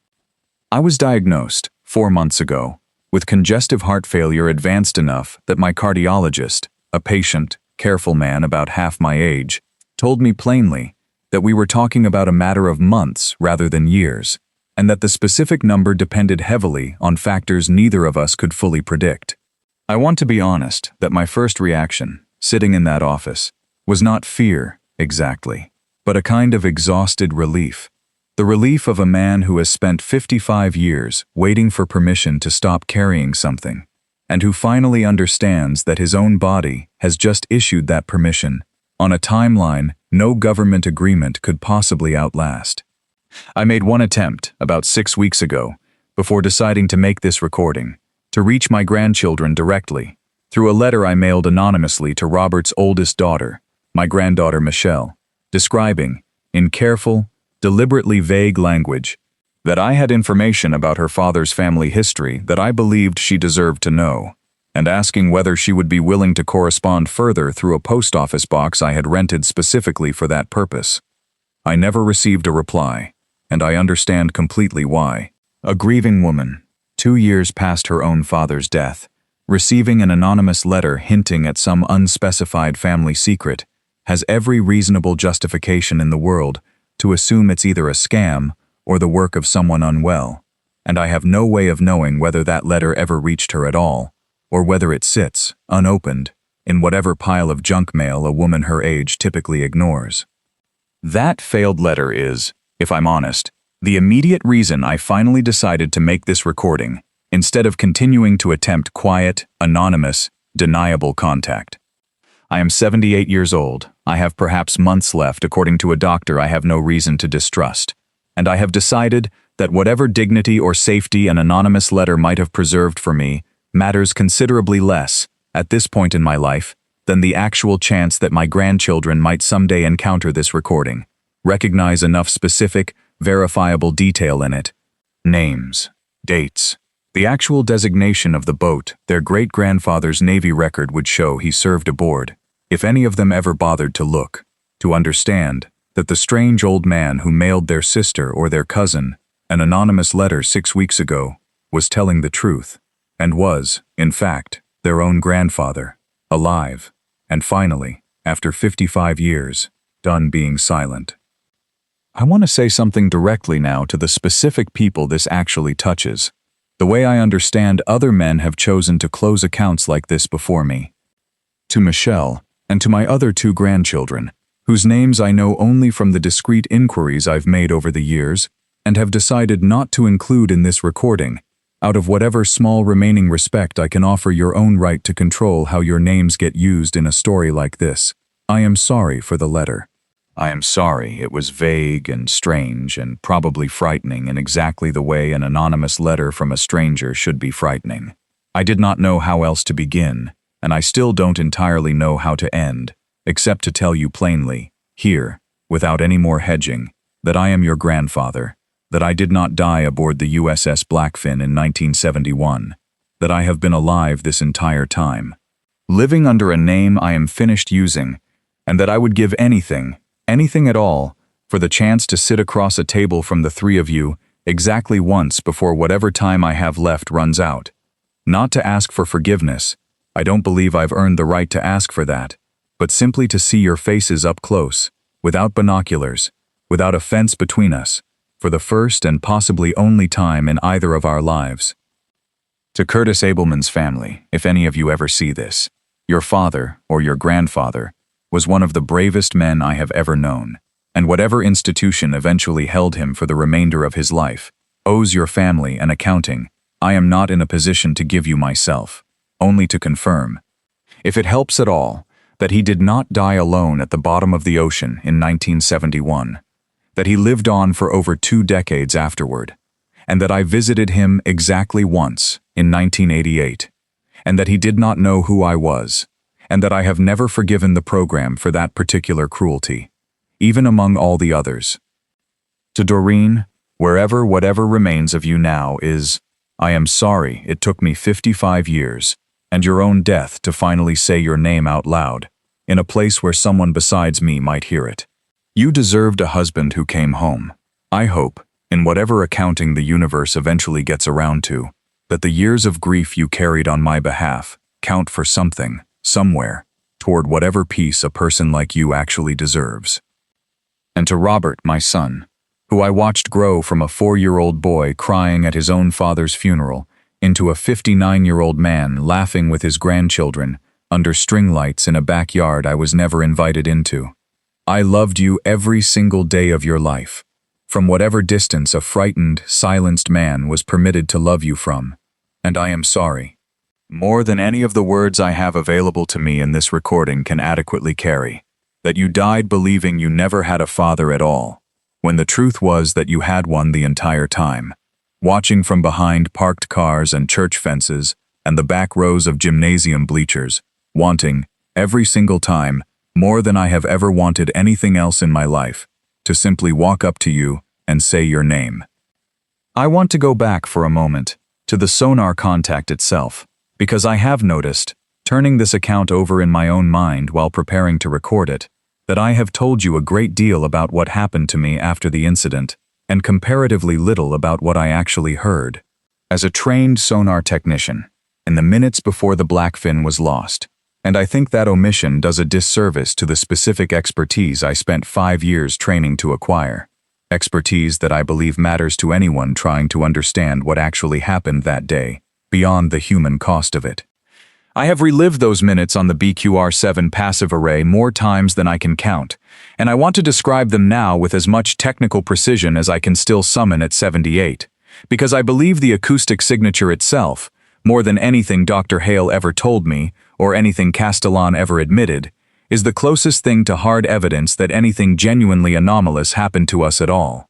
I was diagnosed, 4 months ago, with congestive heart failure advanced enough that my cardiologist, a patient, careful man about half my age, told me plainly that we were talking about a matter of months rather than years, and that the specific number depended heavily on factors neither of us could fully predict. I want to be honest that my first reaction, sitting in that office, was not fear, exactly, but a kind of exhausted relief. The relief of a man who has spent 55 years waiting for permission to stop carrying something, and who finally understands that his own body has just issued that permission on a timeline no government agreement could possibly outlast. I made one attempt, about 6 weeks ago, before deciding to make this recording, to reach my grandchildren directly, through a letter I mailed anonymously to Robert's oldest daughter, my granddaughter Michelle, describing, in careful, deliberately vague language, that I had information about her father's family history that I believed she deserved to know, and asking whether she would be willing to correspond further through a post office box I had rented specifically for that purpose. I never received a reply, and I understand completely why. A grieving woman, 2 years past her own father's death, receiving an anonymous letter hinting at some unspecified family secret, has every reasonable justification in the world to assume it's either a scam or the work of someone unwell, and I have no way of knowing whether that letter ever reached her at all, or whether it sits, unopened, in whatever pile of junk mail a woman her age typically ignores. That failed letter is, if I'm honest, the immediate reason I finally decided to make this recording, instead of continuing to attempt quiet, anonymous, deniable contact. I am 78 years old. I have perhaps months left according to a doctor I have no reason to distrust, and I have decided that whatever dignity or safety an anonymous letter might have preserved for me matters considerably less, at this point in my life, than the actual chance that my grandchildren might someday encounter this recording, recognize enough specific, verifiable detail in it, names, dates, the actual designation of the boat their great-grandfather's Navy record would show he served aboard, if any of them ever bothered to look, to understand that the strange old man who mailed their sister or their cousin an anonymous letter 6 weeks ago was telling the truth, and was, in fact, their own grandfather, alive, and finally, after 55 years, done being silent. I want to say something directly now to the specific people this actually touches, the way I understand other men have chosen to close accounts like this before me. To Michelle, and to my other 2 grandchildren, whose names I know only from the discreet inquiries I've made over the years, and have decided not to include in this recording, out of whatever small remaining respect I can offer your own right to control how your names get used in a story like this. I am sorry for the letter. I am sorry it was vague and strange and probably frightening in exactly the way an anonymous letter from a stranger should be frightening. I did not know how else to begin, and I still don't entirely know how to end, except to tell you plainly, here, without any more hedging, that I am your grandfather, that I did not die aboard the USS Blackfin in 1971, that I have been alive this entire time, living under a name I am finished using, and that I would give anything at all, for the chance to sit across a table from the 3 of you exactly once before whatever time I have left runs out. Not to ask for forgiveness, I don't believe I've earned the right to ask for that, but simply to see your faces up close, without binoculars, without a fence between us, for the first and possibly only time in either of our lives. To Curtis Abelman's family, if any of you ever see this, your father, or your grandfather, was one of the bravest men I have ever known. and whatever institution eventually held him for the remainder of his life, owes your family an accounting. I am not in a position to give you myself, only to confirm, if it helps at all, that he did not die alone at the bottom of the ocean in 1971, that he lived on for over 2 decades afterward, and that I visited him exactly once in 1988, and that he did not know who I was, and that I have never forgiven the program for that particular cruelty, even among all the others. To Doreen, wherever whatever remains of you now is, I am sorry it took me 55 years and your own death to finally say your name out loud, in a place where someone besides me might hear it. You deserved a husband who came home. I hope, in whatever accounting the universe eventually gets around to, that the years of grief you carried on my behalf count for something, somewhere, toward whatever peace a person like you actually deserves. And to Robert, my son, who I watched grow from a 4-year-old boy crying at his own father's funeral into a 59-year-old man laughing with his grandchildren under string lights in a backyard I was never invited into. I loved you every single day of your life, from whatever distance a frightened, silenced man was permitted to love you from, and I am sorry. More than any of the words I have available to me in this recording can adequately carry, that you died believing you never had a father at all, when the truth was that you had one the entire time, watching from behind parked cars and church fences and the back rows of gymnasium bleachers, wanting, every single time, more than I have ever wanted anything else in my life, to simply walk up to you and say your name. I want to go back for a moment to the Sonar contact itself, because I have noticed, turning this account over in my own mind while preparing to record it, that I have told you a great deal about what happened to me after the incident, and comparatively little about what I actually heard. As a trained sonar technician, in the minutes before the Blackfin was lost, and I think that omission does a disservice to the specific expertise I spent 5 years training to acquire, expertise that I believe matters to anyone trying to understand what actually happened that day, beyond the human cost of it. I have relived those minutes on the BQR-7 passive array more times than I can count, and I want to describe them now with as much technical precision as I can still summon at 78, because I believe the acoustic signature itself, more than anything Dr. Hale ever told me, or anything Castellan ever admitted, is the closest thing to hard evidence that anything genuinely anomalous happened to us at all.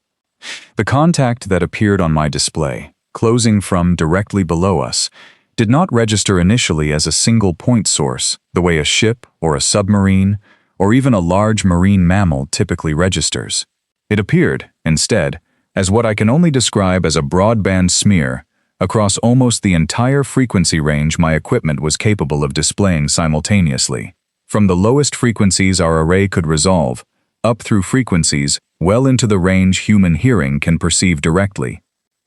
The contact that appeared on my display, closing from directly below us, did not register initially as a single point source, the way a ship or a submarine, or even a large marine mammal typically registers. It appeared, instead, as what I can only describe as a broadband smear across almost the entire frequency range my equipment was capable of displaying simultaneously, from the lowest frequencies our array could resolve, up through frequencies well into the range human hearing can perceive directly,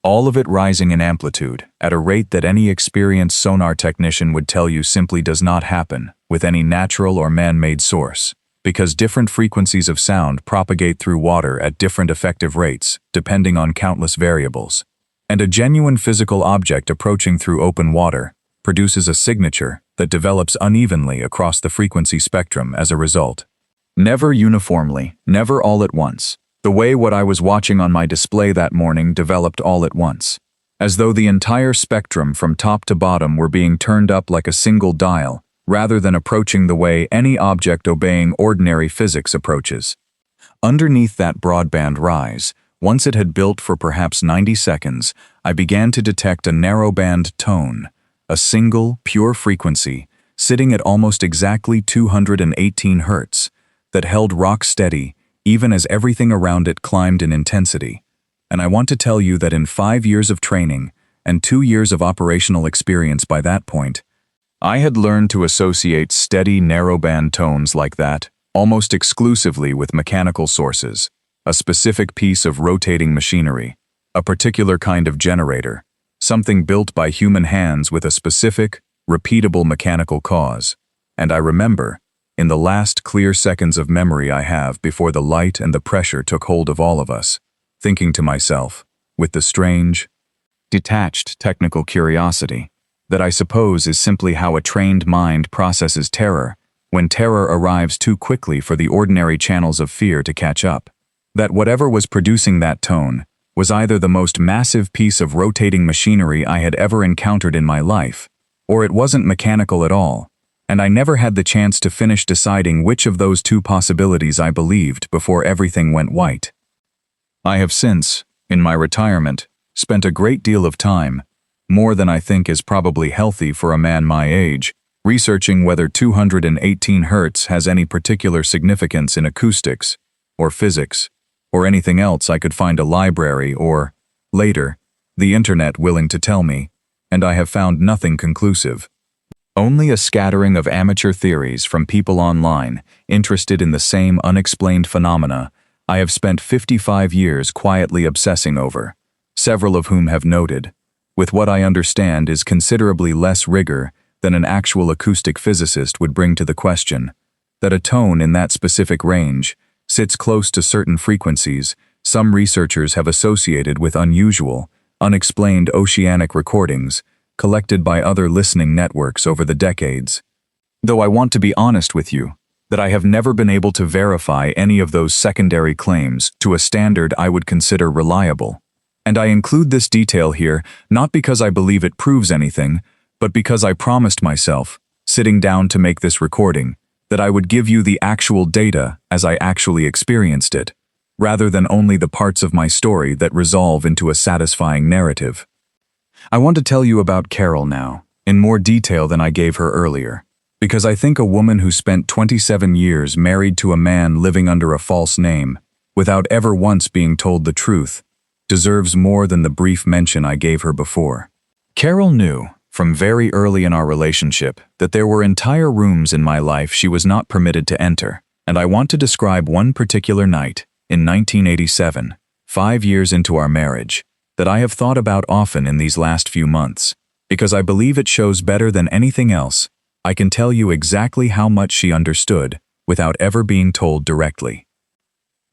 all of it rising in amplitude at a rate that any experienced sonar technician would tell you simply does not happen with any natural or man-made source, because different frequencies of sound propagate through water at different effective rates, depending on countless variables. And a genuine physical object approaching through open water produces a signature that develops unevenly across the frequency spectrum as a result. Never uniformly, never all at once. The way what I was watching on my display that morning developed all at once, as though the entire spectrum from top to bottom were being turned up like a single dial, rather than approaching the way any object obeying ordinary physics approaches. Underneath that broadband rise, once it had built for perhaps 90 seconds, I began to detect a narrowband tone, a single, pure frequency, sitting at almost exactly 218 Hz, that held rock steady, even as everything around it climbed in intensity. And I want to tell you that in 5 years of training and 2 years of operational experience by that point, I had learned to associate steady narrowband tones like that almost exclusively with mechanical sources, a specific piece of rotating machinery, a particular kind of generator, something built by human hands with a specific, repeatable mechanical cause. And I remember, in the last clear seconds of memory I have before the light and the pressure took hold of all of us, thinking to myself, with the strange, detached technical curiosity, that I suppose is simply how a trained mind processes terror when terror arrives too quickly for the ordinary channels of fear to catch up. That whatever was producing that tone was either the most massive piece of rotating machinery I had ever encountered in my life, or it wasn't mechanical at all, and I never had the chance to finish deciding which of those two possibilities I believed before everything went white. I have since, in my retirement, spent a great deal of time, more than I think is probably healthy for a man my age, researching whether 218 Hz has any particular significance in acoustics, or physics, or anything else I could find a library or, later, the internet willing to tell me, and I have found nothing conclusive. Only a scattering of amateur theories from people online interested in the same unexplained phenomena I have spent 55 years quietly obsessing over, several of whom have noted, with what I understand is considerably less rigor than an actual acoustic physicist would bring to the question, that a tone in that specific range sits close to certain frequencies some researchers have associated with unusual, unexplained oceanic recordings collected by other listening networks over the decades. Though I want to be honest with you, that I have never been able to verify any of those secondary claims to a standard I would consider reliable. And I include this detail here not because I believe it proves anything, but because I promised myself, sitting down to make this recording, that I would give you the actual data as I actually experienced it, rather than only the parts of my story that resolve into a satisfying narrative. I want to tell you about Carol now, in more detail than I gave her earlier, because I think a woman who spent 27 years married to a man living under a false name, without ever once being told the truth, deserves more than the brief mention I gave her before. Carol knew, from very early in our relationship, that there were entire rooms in my life she was not permitted to enter, and I want to describe one particular night, in 1987, 5 years into our marriage, that I have thought about often in these last few months, because I believe it shows better than anything else. I can tell you exactly how much she understood, without ever being told directly.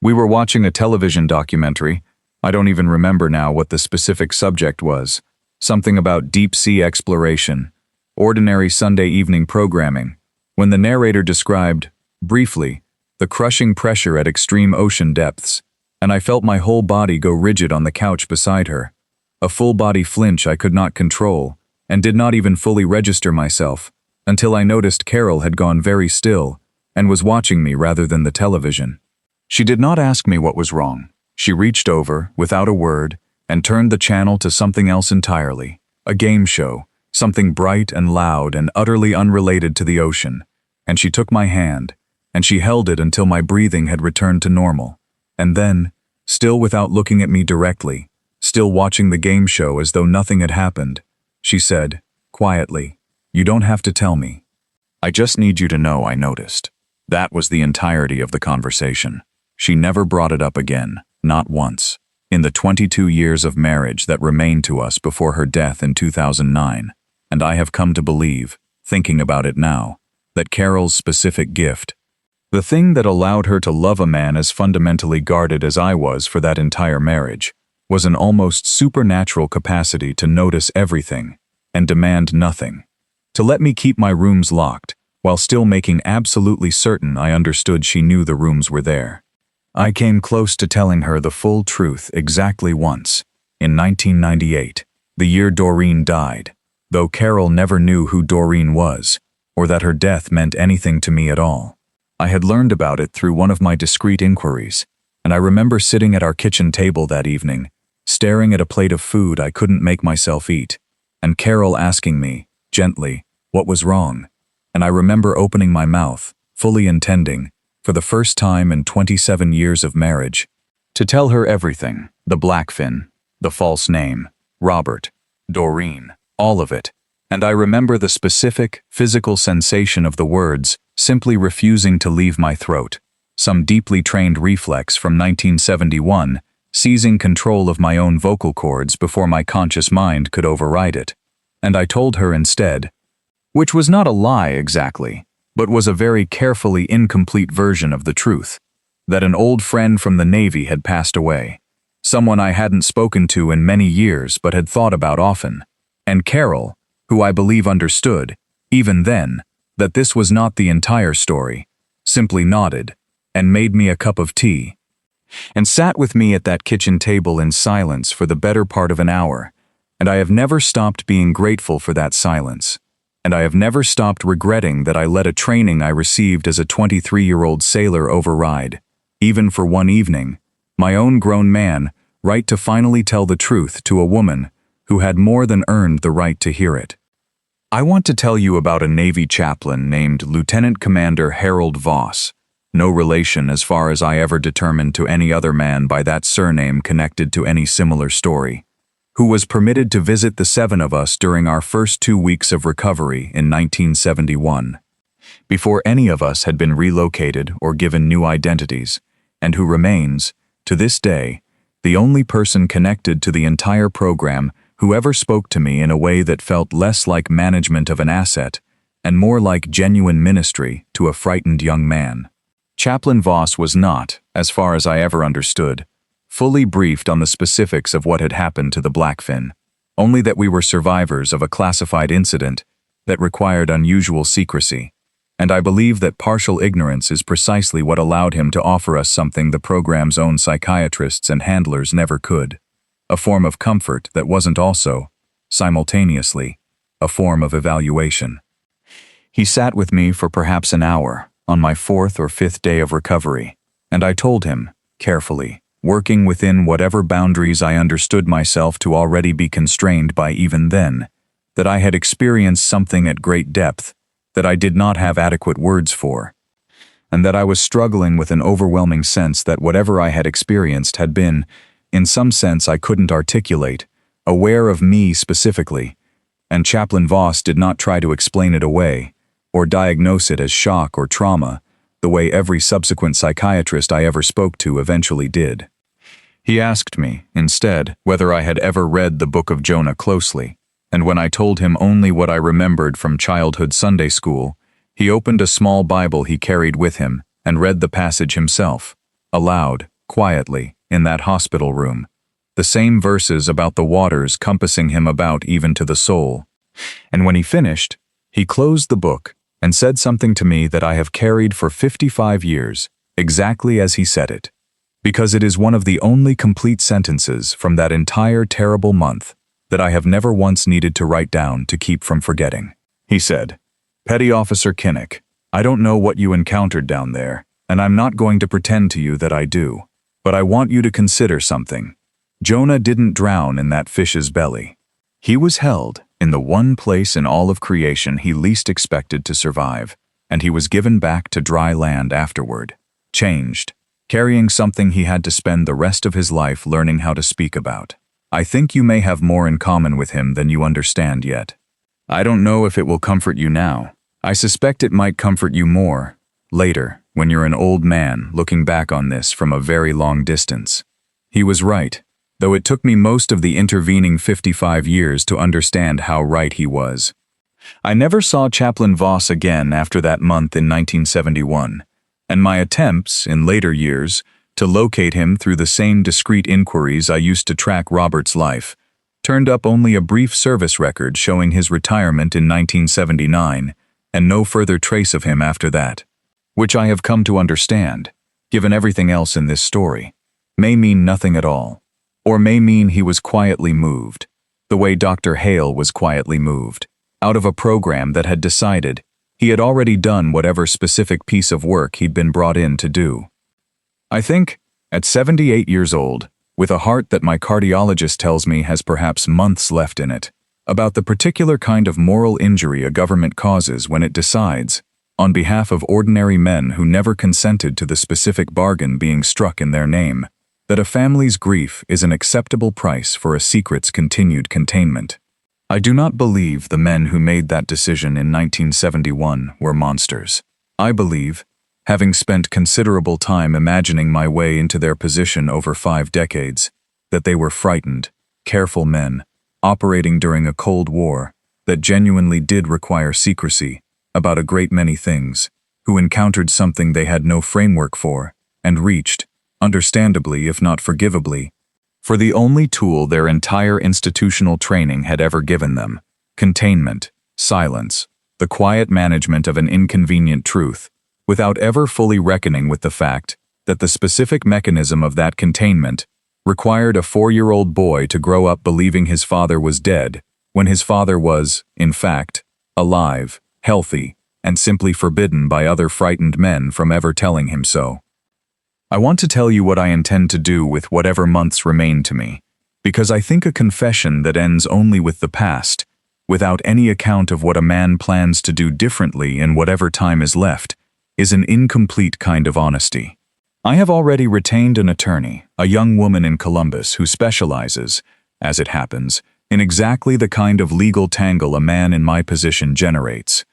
We were watching a television documentary. I don't even remember now what the specific subject was. Something about deep-sea exploration, ordinary Sunday evening programming, when the narrator described, briefly, the crushing pressure at extreme ocean depths, and I felt my whole body go rigid on the couch beside her. A full-body flinch I could not control, and did not even fully register myself, until I noticed Carol had gone very still, and was watching me rather than the television. She did not ask me what was wrong. She reached over, without a word, and turned the channel to something else entirely, a game show, something bright and loud and utterly unrelated to the ocean, and she took my hand, and she held it until my breathing had returned to normal. And then, still without looking at me directly, still watching the game show as though nothing had happened, she said, quietly, "You don't have to tell me. I just need you to know I noticed." That was the entirety of the conversation. She never brought it up again, not once, in the 22 years of marriage that remained to us before her death in 2009, and I have come to believe, thinking about it now, that Carol's specific gift, the thing that allowed her to love a man as fundamentally guarded as I was for that entire marriage, was an almost supernatural capacity to notice everything and demand nothing, to let me keep my rooms locked while still making absolutely certain I understood she knew the rooms were there. I came close to telling her the full truth exactly once, in 1998, the year Doreen died, though Carol never knew who Doreen was, or that her death meant anything to me at all. I had learned about it through one of my discreet inquiries, and I remember sitting at our kitchen table that evening, staring at a plate of food I couldn't make myself eat, and Carol asking me, gently, what was wrong, and I remember opening my mouth, fully intending, for the first time in 27 years of marriage, to tell her everything, the Blackfin, the false name, Robert, Doreen, all of it, and I remember the specific, physical sensation of the words simply refusing to leave my throat, some deeply trained reflex from 1971, seizing control of my own vocal cords before my conscious mind could override it. And I told her instead, which was not a lie exactly, but was a very carefully incomplete version of the truth, that an old friend from the Navy had passed away, someone I hadn't spoken to in many years but had thought about often, and Carol, who I believe understood, even then, that this was not the entire story, simply nodded, and made me a cup of tea. and sat with me at that kitchen table in silence for the better part of an hour, and I have never stopped being grateful for that silence. And I have never stopped regretting that I let a training I received as a 23-year-old sailor override, even for one evening, my own grown man, right to finally tell the truth to a woman who had more than earned the right to hear it. I want to tell you about a Navy chaplain named Lieutenant Commander Harold Voss, no relation as far as I ever determined to any other man by that surname connected to any similar story, who was permitted to visit the 7 of us during our first 2 weeks of recovery in 1971, before any of us had been relocated or given new identities, and who remains, to this day, the only person connected to the entire program who ever spoke to me in a way that felt less like management of an asset and more like genuine ministry to a frightened young man. Chaplain Voss was not, as far as I ever understood, fully briefed on the specifics of what had happened to the Blackfin, only that we were survivors of a classified incident that required unusual secrecy, and I believe that partial ignorance is precisely what allowed him to offer us something the program's own psychiatrists and handlers never could, a form of comfort that wasn't also, simultaneously, a form of evaluation. He sat with me for perhaps an hour on my 4th or 5th day of recovery, and I told him, carefully, working within whatever boundaries I understood myself to already be constrained by even then, that I had experienced something at great depth that I did not have adequate words for, and that I was struggling with an overwhelming sense that whatever I had experienced had been, in some sense I couldn't articulate, aware of me specifically, and Chaplain Voss did not try to explain it away, or diagnose it as shock or trauma, the way every subsequent psychiatrist I ever spoke to eventually did. He asked me, instead, whether I had ever read the Book of Jonah closely, and when I told him only what I remembered from childhood Sunday school, he opened a small Bible he carried with him and read the passage himself, aloud, quietly, in that hospital room, the same verses about the waters compassing him about even to the soul. And when he finished, he closed the book and said something to me that I have carried for 55 years, exactly as he said it, because it is one of the only complete sentences from that entire terrible month that I have never once needed to write down to keep from forgetting. He said, "Petty Officer Kinnick, I don't know what you encountered down there, and I'm not going to pretend to you that I do, but I want you to consider something. Jonah didn't drown in that fish's belly. He was held in the one place in all of creation he least expected to survive, and he was given back to dry land afterward, changed, carrying something he had to spend the rest of his life learning how to speak about. I think you may have more in common with him than you understand yet. I don't know if it will comfort you now. I suspect it might comfort you more later, when you're an old man looking back on this from a very long distance." He was right, though it took me most of the intervening 55 years to understand how right he was. I never saw Chaplain Voss again after that month in 1971, and my attempts, in later years, to locate him through the same discreet inquiries I used to track Robert's life, turned up only a brief service record showing his retirement in 1979, and no further trace of him after that, which I have come to understand, given everything else in this story, may mean nothing at all, or may mean he was quietly moved, the way Dr. Hale was quietly moved, out of a program that had decided he had already done whatever specific piece of work he'd been brought in to do. I think, at 78 years old, with a heart that my cardiologist tells me has perhaps months left in it, about the particular kind of moral injury a government causes when it decides, on behalf of ordinary men who never consented to the specific bargain being struck in their name, that a family's grief is an acceptable price for a secret's continued containment. I do not believe the men who made that decision in 1971 were monsters. I believe, having spent considerable time imagining my way into their position over 5 decades, that they were frightened, careful men, operating during a Cold War that genuinely did require secrecy about a great many things, who encountered something they had no framework for, and reached, understandably if not forgivably, for the only tool their entire institutional training had ever given them: containment, silence, the quiet management of an inconvenient truth, without ever fully reckoning with the fact that the specific mechanism of that containment required a 4-year-old boy to grow up believing his father was dead, when his father was, in fact, alive, healthy, and simply forbidden by other frightened men from ever telling him so. I want to tell you what I intend to do with whatever months remain to me, because I think a confession that ends only with the past, without any account of what a man plans to do differently in whatever time is left, is an incomplete kind of honesty. I have already retained an attorney, a young woman in Columbus who specializes, as it happens, in exactly the kind of legal tangle a man in my position generates.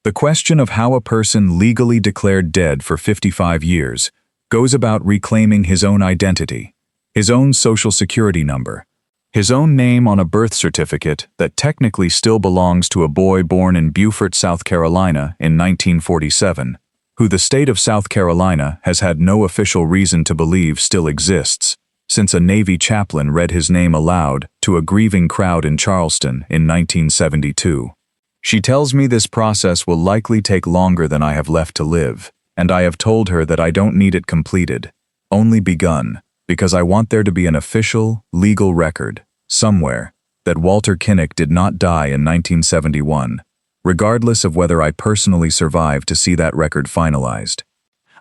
The question of how a person legally declared dead for 55 years goes about reclaiming his own identity, his own social security number, his own name on a birth certificate that technically still belongs to a boy born in Beaufort, South Carolina in 1947, who the state of South Carolina has had no official reason to believe still exists, since a Navy chaplain read his name aloud to a grieving crowd in Charleston in 1972. She tells me this process will likely take longer than I have left to live, and I have told her that I don't need it completed, only begun, because I want there to be an official, legal record, somewhere, that Walter Kinnick did not die in 1971, regardless of whether I personally survive to see that record finalized.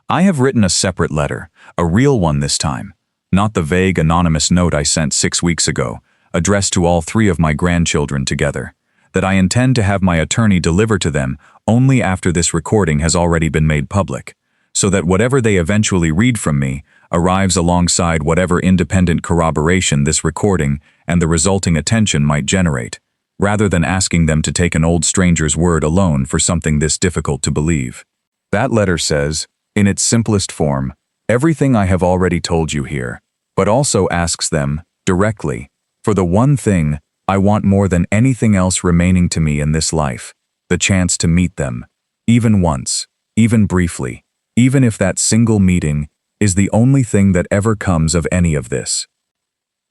I have written a separate letter, a real one this time, not the vague anonymous note I sent 6 weeks ago, addressed to all 3 of my grandchildren together, that I intend to have my attorney deliver to them only after this recording has already been made public, so that whatever they eventually read from me arrives alongside whatever independent corroboration this recording and the resulting attention might generate, rather than asking them to take an old stranger's word alone for something this difficult to believe. That letter says, in its simplest form, everything I have already told you here, but also asks them, directly, for the one thing I want more than anything else remaining to me in this life, the chance to meet them, even once, even briefly, even if that single meeting is the only thing that ever comes of any of this.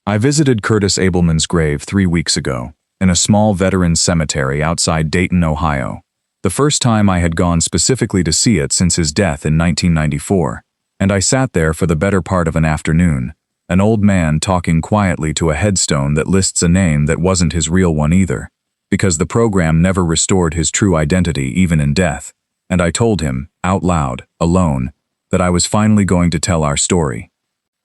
I visited Curtis Abelman's grave 3 weeks ago, in a small veterans cemetery outside Dayton, Ohio, the first time I had gone specifically to see it since his death in 1994, and I sat there for the better part of an afternoon, an old man talking quietly to a headstone that lists a name that wasn't his real one either, because the program never restored his true identity even in death, and I told him, out loud, alone, that I was finally going to tell our story.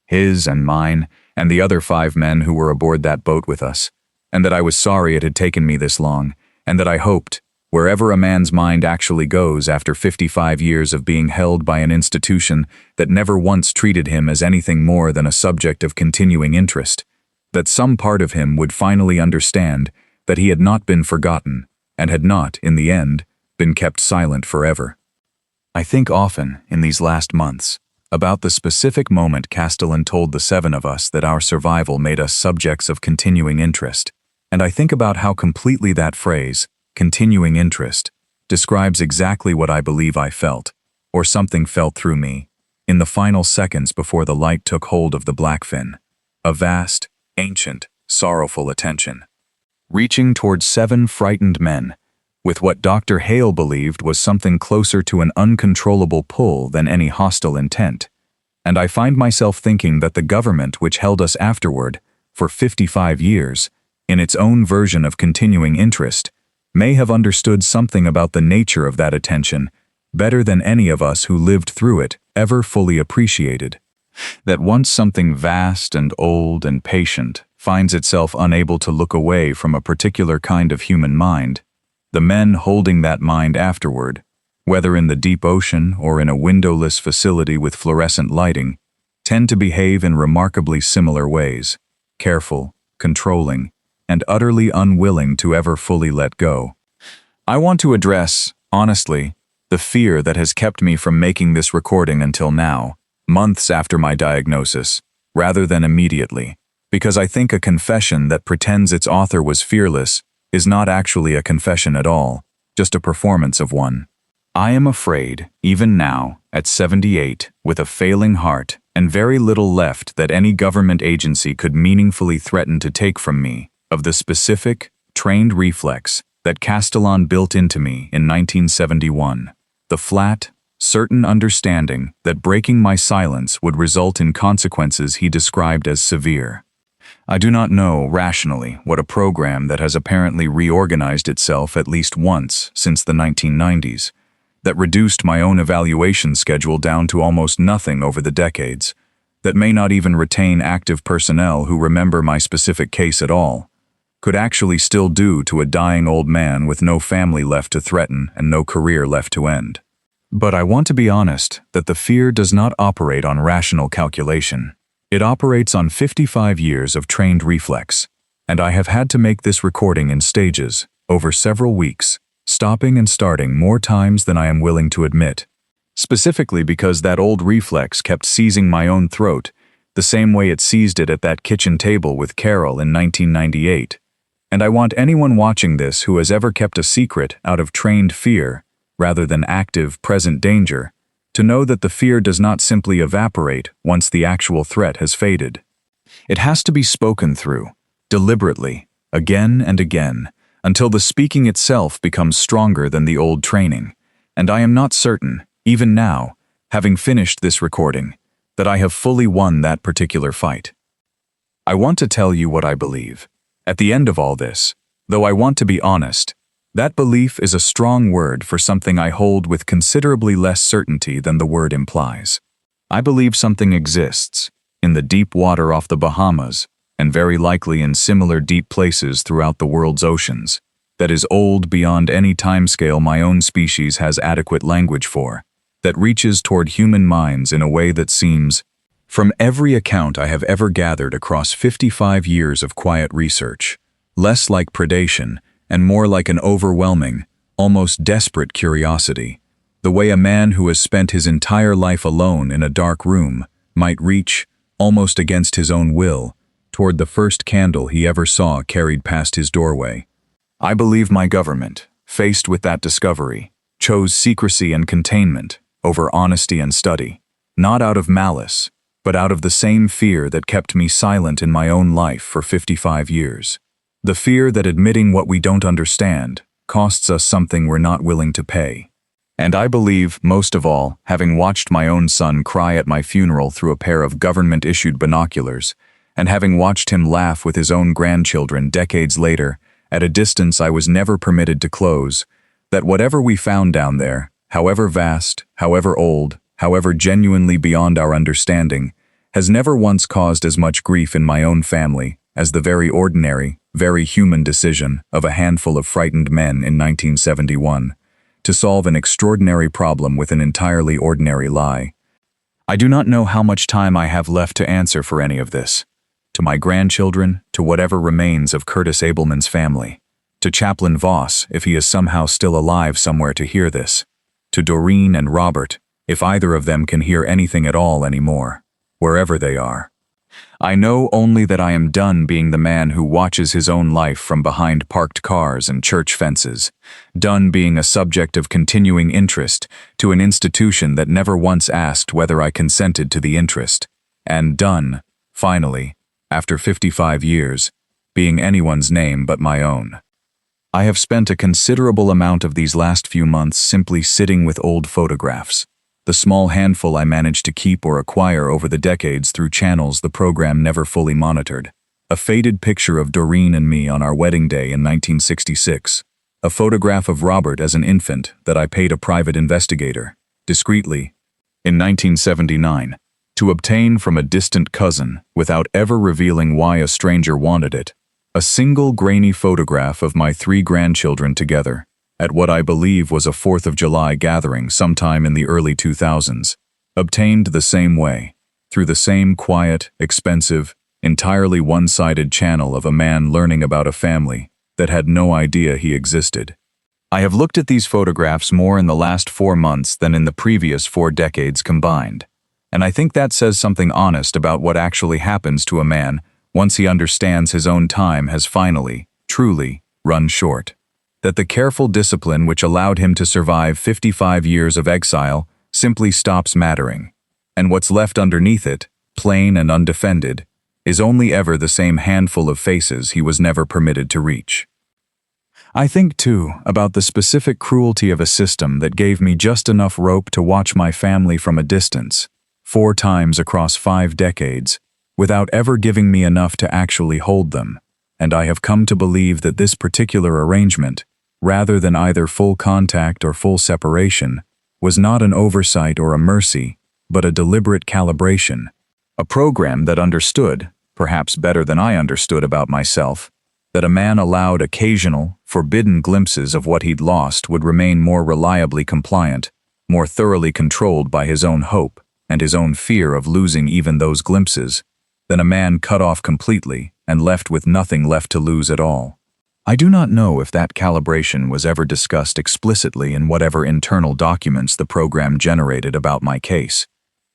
His and mine, and the other 5 men who were aboard that boat with us, and that I was sorry it had taken me this long, and that I hoped, wherever a man's mind actually goes after 55 years of being held by an institution that never once treated him as anything more than a subject of continuing interest, that some part of him would finally understand that he had not been forgotten, and had not, in the end, been kept silent forever. I think often, in these last months, about the specific moment Castellan told the 7 of us that our survival made us subjects of continuing interest, and I think about how completely that phrase, continuing interest, describes exactly what I believe I felt, or something felt through me, in the final seconds before the light took hold of the Blackfin, a vast, ancient, sorrowful attention, reaching towards 7 frightened men, with what Dr. Hale believed was something closer to an uncontrollable pull than any hostile intent, and I find myself thinking that the government which held us afterward, for 55 years, in its own version of continuing interest, may have understood something about the nature of that attention better than any of us who lived through it ever fully appreciated. That once something vast and old and patient finds itself unable to look away from a particular kind of human mind, the men holding that mind afterward, whether in the deep ocean or in a windowless facility with fluorescent lighting, tend to behave in remarkably similar ways, careful, controlling, and utterly unwilling to ever fully let go. I want to address, honestly, the fear that has kept me from making this recording until now, months after my diagnosis, rather than immediately, because I think a confession that pretends its author was fearless is not actually a confession at all, just a performance of one. I am afraid, even now, at 78, with a failing heart and very little left that any government agency could meaningfully threaten to take from me, of the specific, trained reflex that Castellan built into me in 1971, the flat, certain understanding that breaking my silence would result in consequences he described as severe. I do not know, rationally, what a program that has apparently reorganized itself at least once since the 1990s, that reduced my own evaluation schedule down to almost nothing over the decades, that may not even retain active personnel who remember my specific case at all, could actually still do to a dying old man with no family left to threaten and no career left to end. But I want to be honest that the fear does not operate on rational calculation. It operates on 55 years of trained reflex, and I have had to make this recording in stages, over several weeks, stopping and starting more times than I am willing to admit, specifically because that old reflex kept seizing my own throat, the same way it seized it at that kitchen table with Carol in 1998. And I want anyone watching this who has ever kept a secret out of trained fear, rather than active, present danger, to know that the fear does not simply evaporate once the actual threat has faded. It has to be spoken through, deliberately, again and again, until the speaking itself becomes stronger than the old training. And I am not certain, even now, having finished this recording, that I have fully won that particular fight. I want to tell you what I believe. At the end of all this, though I want to be honest, that belief is a strong word for something I hold with considerably less certainty than the word implies. I believe something exists, in the deep water off the Bahamas, and very likely in similar deep places throughout the world's oceans, that is old beyond any timescale my own species has adequate language for, that reaches toward human minds in a way that seems, from every account I have ever gathered across 55 years of quiet research, less like predation and more like an overwhelming, almost desperate curiosity, the way a man who has spent his entire life alone in a dark room might reach, almost against his own will, toward the first candle he ever saw carried past his doorway. I believe my government, faced with that discovery, chose secrecy and containment over honesty and study, not out of malice, but out of the same fear that kept me silent in my own life for 55 years. The fear that admitting what we don't understand costs us something we're not willing to pay. And I believe, most of all, having watched my own son cry at my funeral through a pair of government-issued binoculars, and having watched him laugh with his own grandchildren decades later, at a distance I was never permitted to close, that whatever we found down there, however vast, however old, however genuinely beyond our understanding, has never once caused as much grief in my own family as the very ordinary, very human decision of a handful of frightened men in 1971 to solve an extraordinary problem with an entirely ordinary lie. I do not know how much time I have left to answer for any of this. To my grandchildren, to whatever remains of Curtis Abelman's family, to Chaplain Voss, if he is somehow still alive somewhere to hear this, to Doreen and Robert, if either of them can hear anything at all anymore, wherever they are. I know only that I am done being the man who watches his own life from behind parked cars and church fences, done being a subject of continuing interest to an institution that never once asked whether I consented to the interest, and done, finally, after 55 years, being anyone's name but my own. I have spent a considerable amount of these last few months simply sitting with old photographs, the small handful I managed to keep or acquire over the decades through channels the program never fully monitored. A faded picture of Doreen and me on our wedding day in 1966. A photograph of Robert as an infant that I paid a private investigator, discreetly, in 1979, to obtain from a distant cousin without ever revealing why a stranger wanted it. A single grainy photograph of my 3 grandchildren together, at what I believe was a 4th of July gathering sometime in the early 2000s, obtained the same way, through the same quiet, expensive, entirely one-sided channel of a man learning about a family that had no idea he existed. I have looked at these photographs more in the last 4 months than in the previous 4 decades combined, and I think that says something honest about what actually happens to a man once he understands his own time has finally, truly, run short. That the careful discipline which allowed him to survive 55 years of exile simply stops mattering, and what's left underneath it, plain and undefended, is only ever the same handful of faces he was never permitted to reach. I think, too, about the specific cruelty of a system that gave me just enough rope to watch my family from a distance, 4 times across 5 decades, without ever giving me enough to actually hold them, and I have come to believe that this particular arrangement, rather than either full contact or full separation, was not an oversight or a mercy, but a deliberate calibration, a program that understood, perhaps better than I understood about myself, that a man allowed occasional, forbidden glimpses of what he'd lost would remain more reliably compliant, more thoroughly controlled by his own hope and his own fear of losing even those glimpses, than a man cut off completely and left with nothing left to lose at all. I do not know if that calibration was ever discussed explicitly in whatever internal documents the program generated about my case.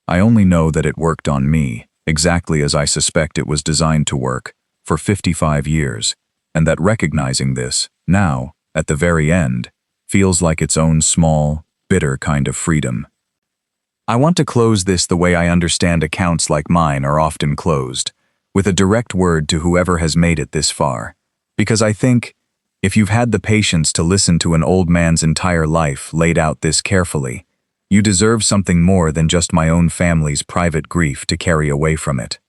I only know that it worked on me, exactly as I suspect it was designed to work, for 55 years, and that recognizing this, now, at the very end, feels like its own small, bitter kind of freedom. I want to close this the way I understand accounts like mine are often closed, with a direct word to whoever has made it this far, because I think, if you've had the patience to listen to an old man's entire life laid out this carefully, you deserve something more than just my own family's private grief to carry away from it.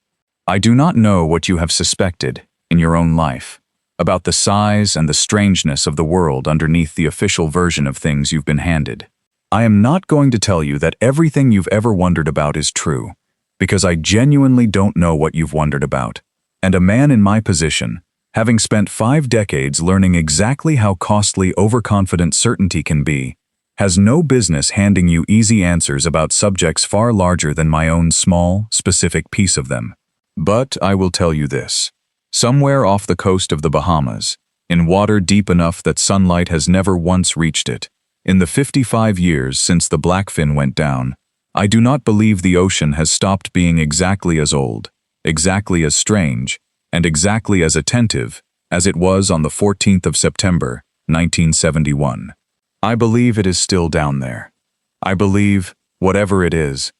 I do not know what you have suspected, in your own life, about the size and the strangeness of the world underneath the official version of things you've been handed. I am not going to tell you that everything you've ever wondered about is true, because I genuinely don't know what you've wondered about, and a man in my position, having spent 5 decades learning exactly how costly overconfident certainty can be, has no business handing you easy answers about subjects far larger than my own small, specific piece of them. But I will tell you this. Somewhere off the coast of the Bahamas, in water deep enough that sunlight has never once reached it, in the 55 years since the Blackfin went down, I do not believe the ocean has stopped being exactly as old, exactly as strange, and exactly as attentive as it was on the 14th of September, 1971. I believe it is still down there. I believe, whatever it is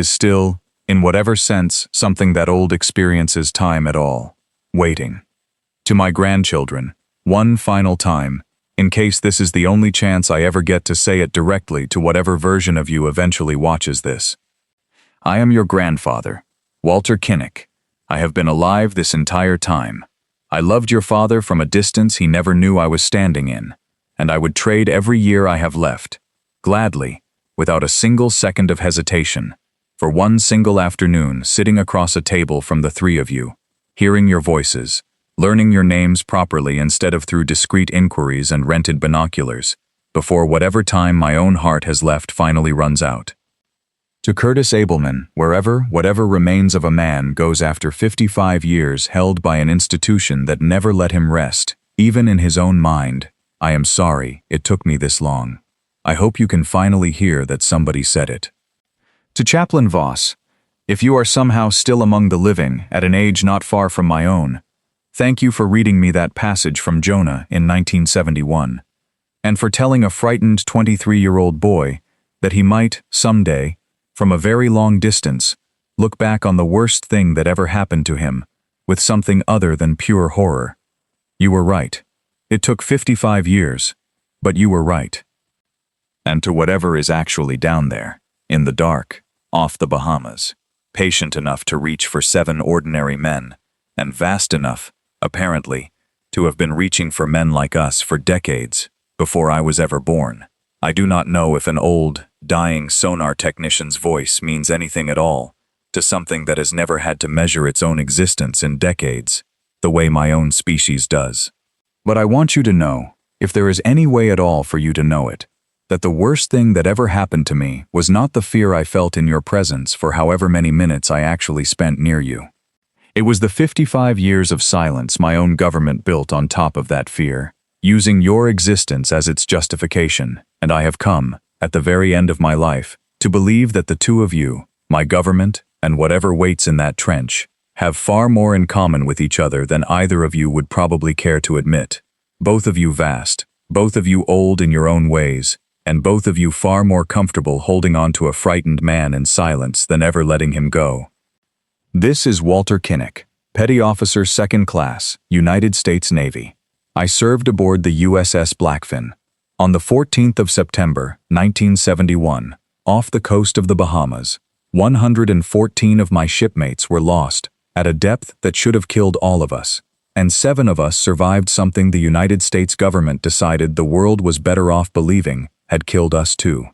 still, in whatever sense, something that old experiences time at all, waiting. To my grandchildren, one final time, in case this is the only chance I ever get to say it directly to whatever version of you eventually watches this. I am your grandfather, Walter Kinnick. I have been alive this entire time. I loved your father from a distance he never knew I was standing in, and I would trade every year I have left, gladly, without a single second of hesitation, for one single afternoon sitting across a table from the 3 of you, hearing your voices, learning your names properly instead of through discreet inquiries and rented binoculars, before whatever time my own heart has left finally runs out. To Curtis Abelman, whatever remains of a man goes after 55 years held by an institution that never let him rest, even in his own mind, I am sorry it took me this long. I hope you can finally hear that somebody said it. To Chaplain Voss, if you are somehow still among the living at an age not far from my own, thank you for reading me that passage from Jonah in 1971, and for telling a frightened 23-year-old boy that he might, someday, from a very long distance, look back on the worst thing that ever happened to him with something other than pure horror. You were right. It took 55 years, but you were right. And to whatever is actually down there, in the dark, off the Bahamas, patient enough to reach for 7 ordinary men, and vast enough, apparently, to have been reaching for men like us for decades, before I was ever born. I do not know if an old, dying sonar technician's voice means anything at all to something that has never had to measure its own existence in decades, the way my own species does. But I want you to know, if there is any way at all for you to know it, that the worst thing that ever happened to me was not the fear I felt in your presence for however many minutes I actually spent near you. It was the 55 years of silence my own government built on top of that fear, using your existence as its justification, and I have come, at the very end of my life, to believe that the 2 of you, my government, and whatever waits in that trench, have far more in common with each other than either of you would probably care to admit. Both of you vast, both of you old in your own ways, and both of you far more comfortable holding on to a frightened man in silence than ever letting him go. This is Walter Kinnick, Petty Officer 2nd Class, United States Navy. I served aboard the USS Blackfin. On the 14th of September, 1971, off the coast of the Bahamas, 114 of my shipmates were lost at a depth that should have killed all of us, and 7 of us survived something the United States government decided the world was better off believing had killed us too.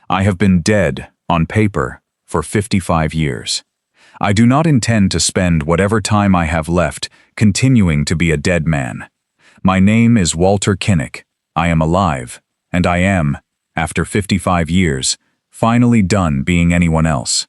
I have been dead, on paper, for 55 years. I do not intend to spend whatever time I have left continuing to be a dead man. My name is Walter Kinnick. I am alive, and I am, after 55 years, finally done being anyone else.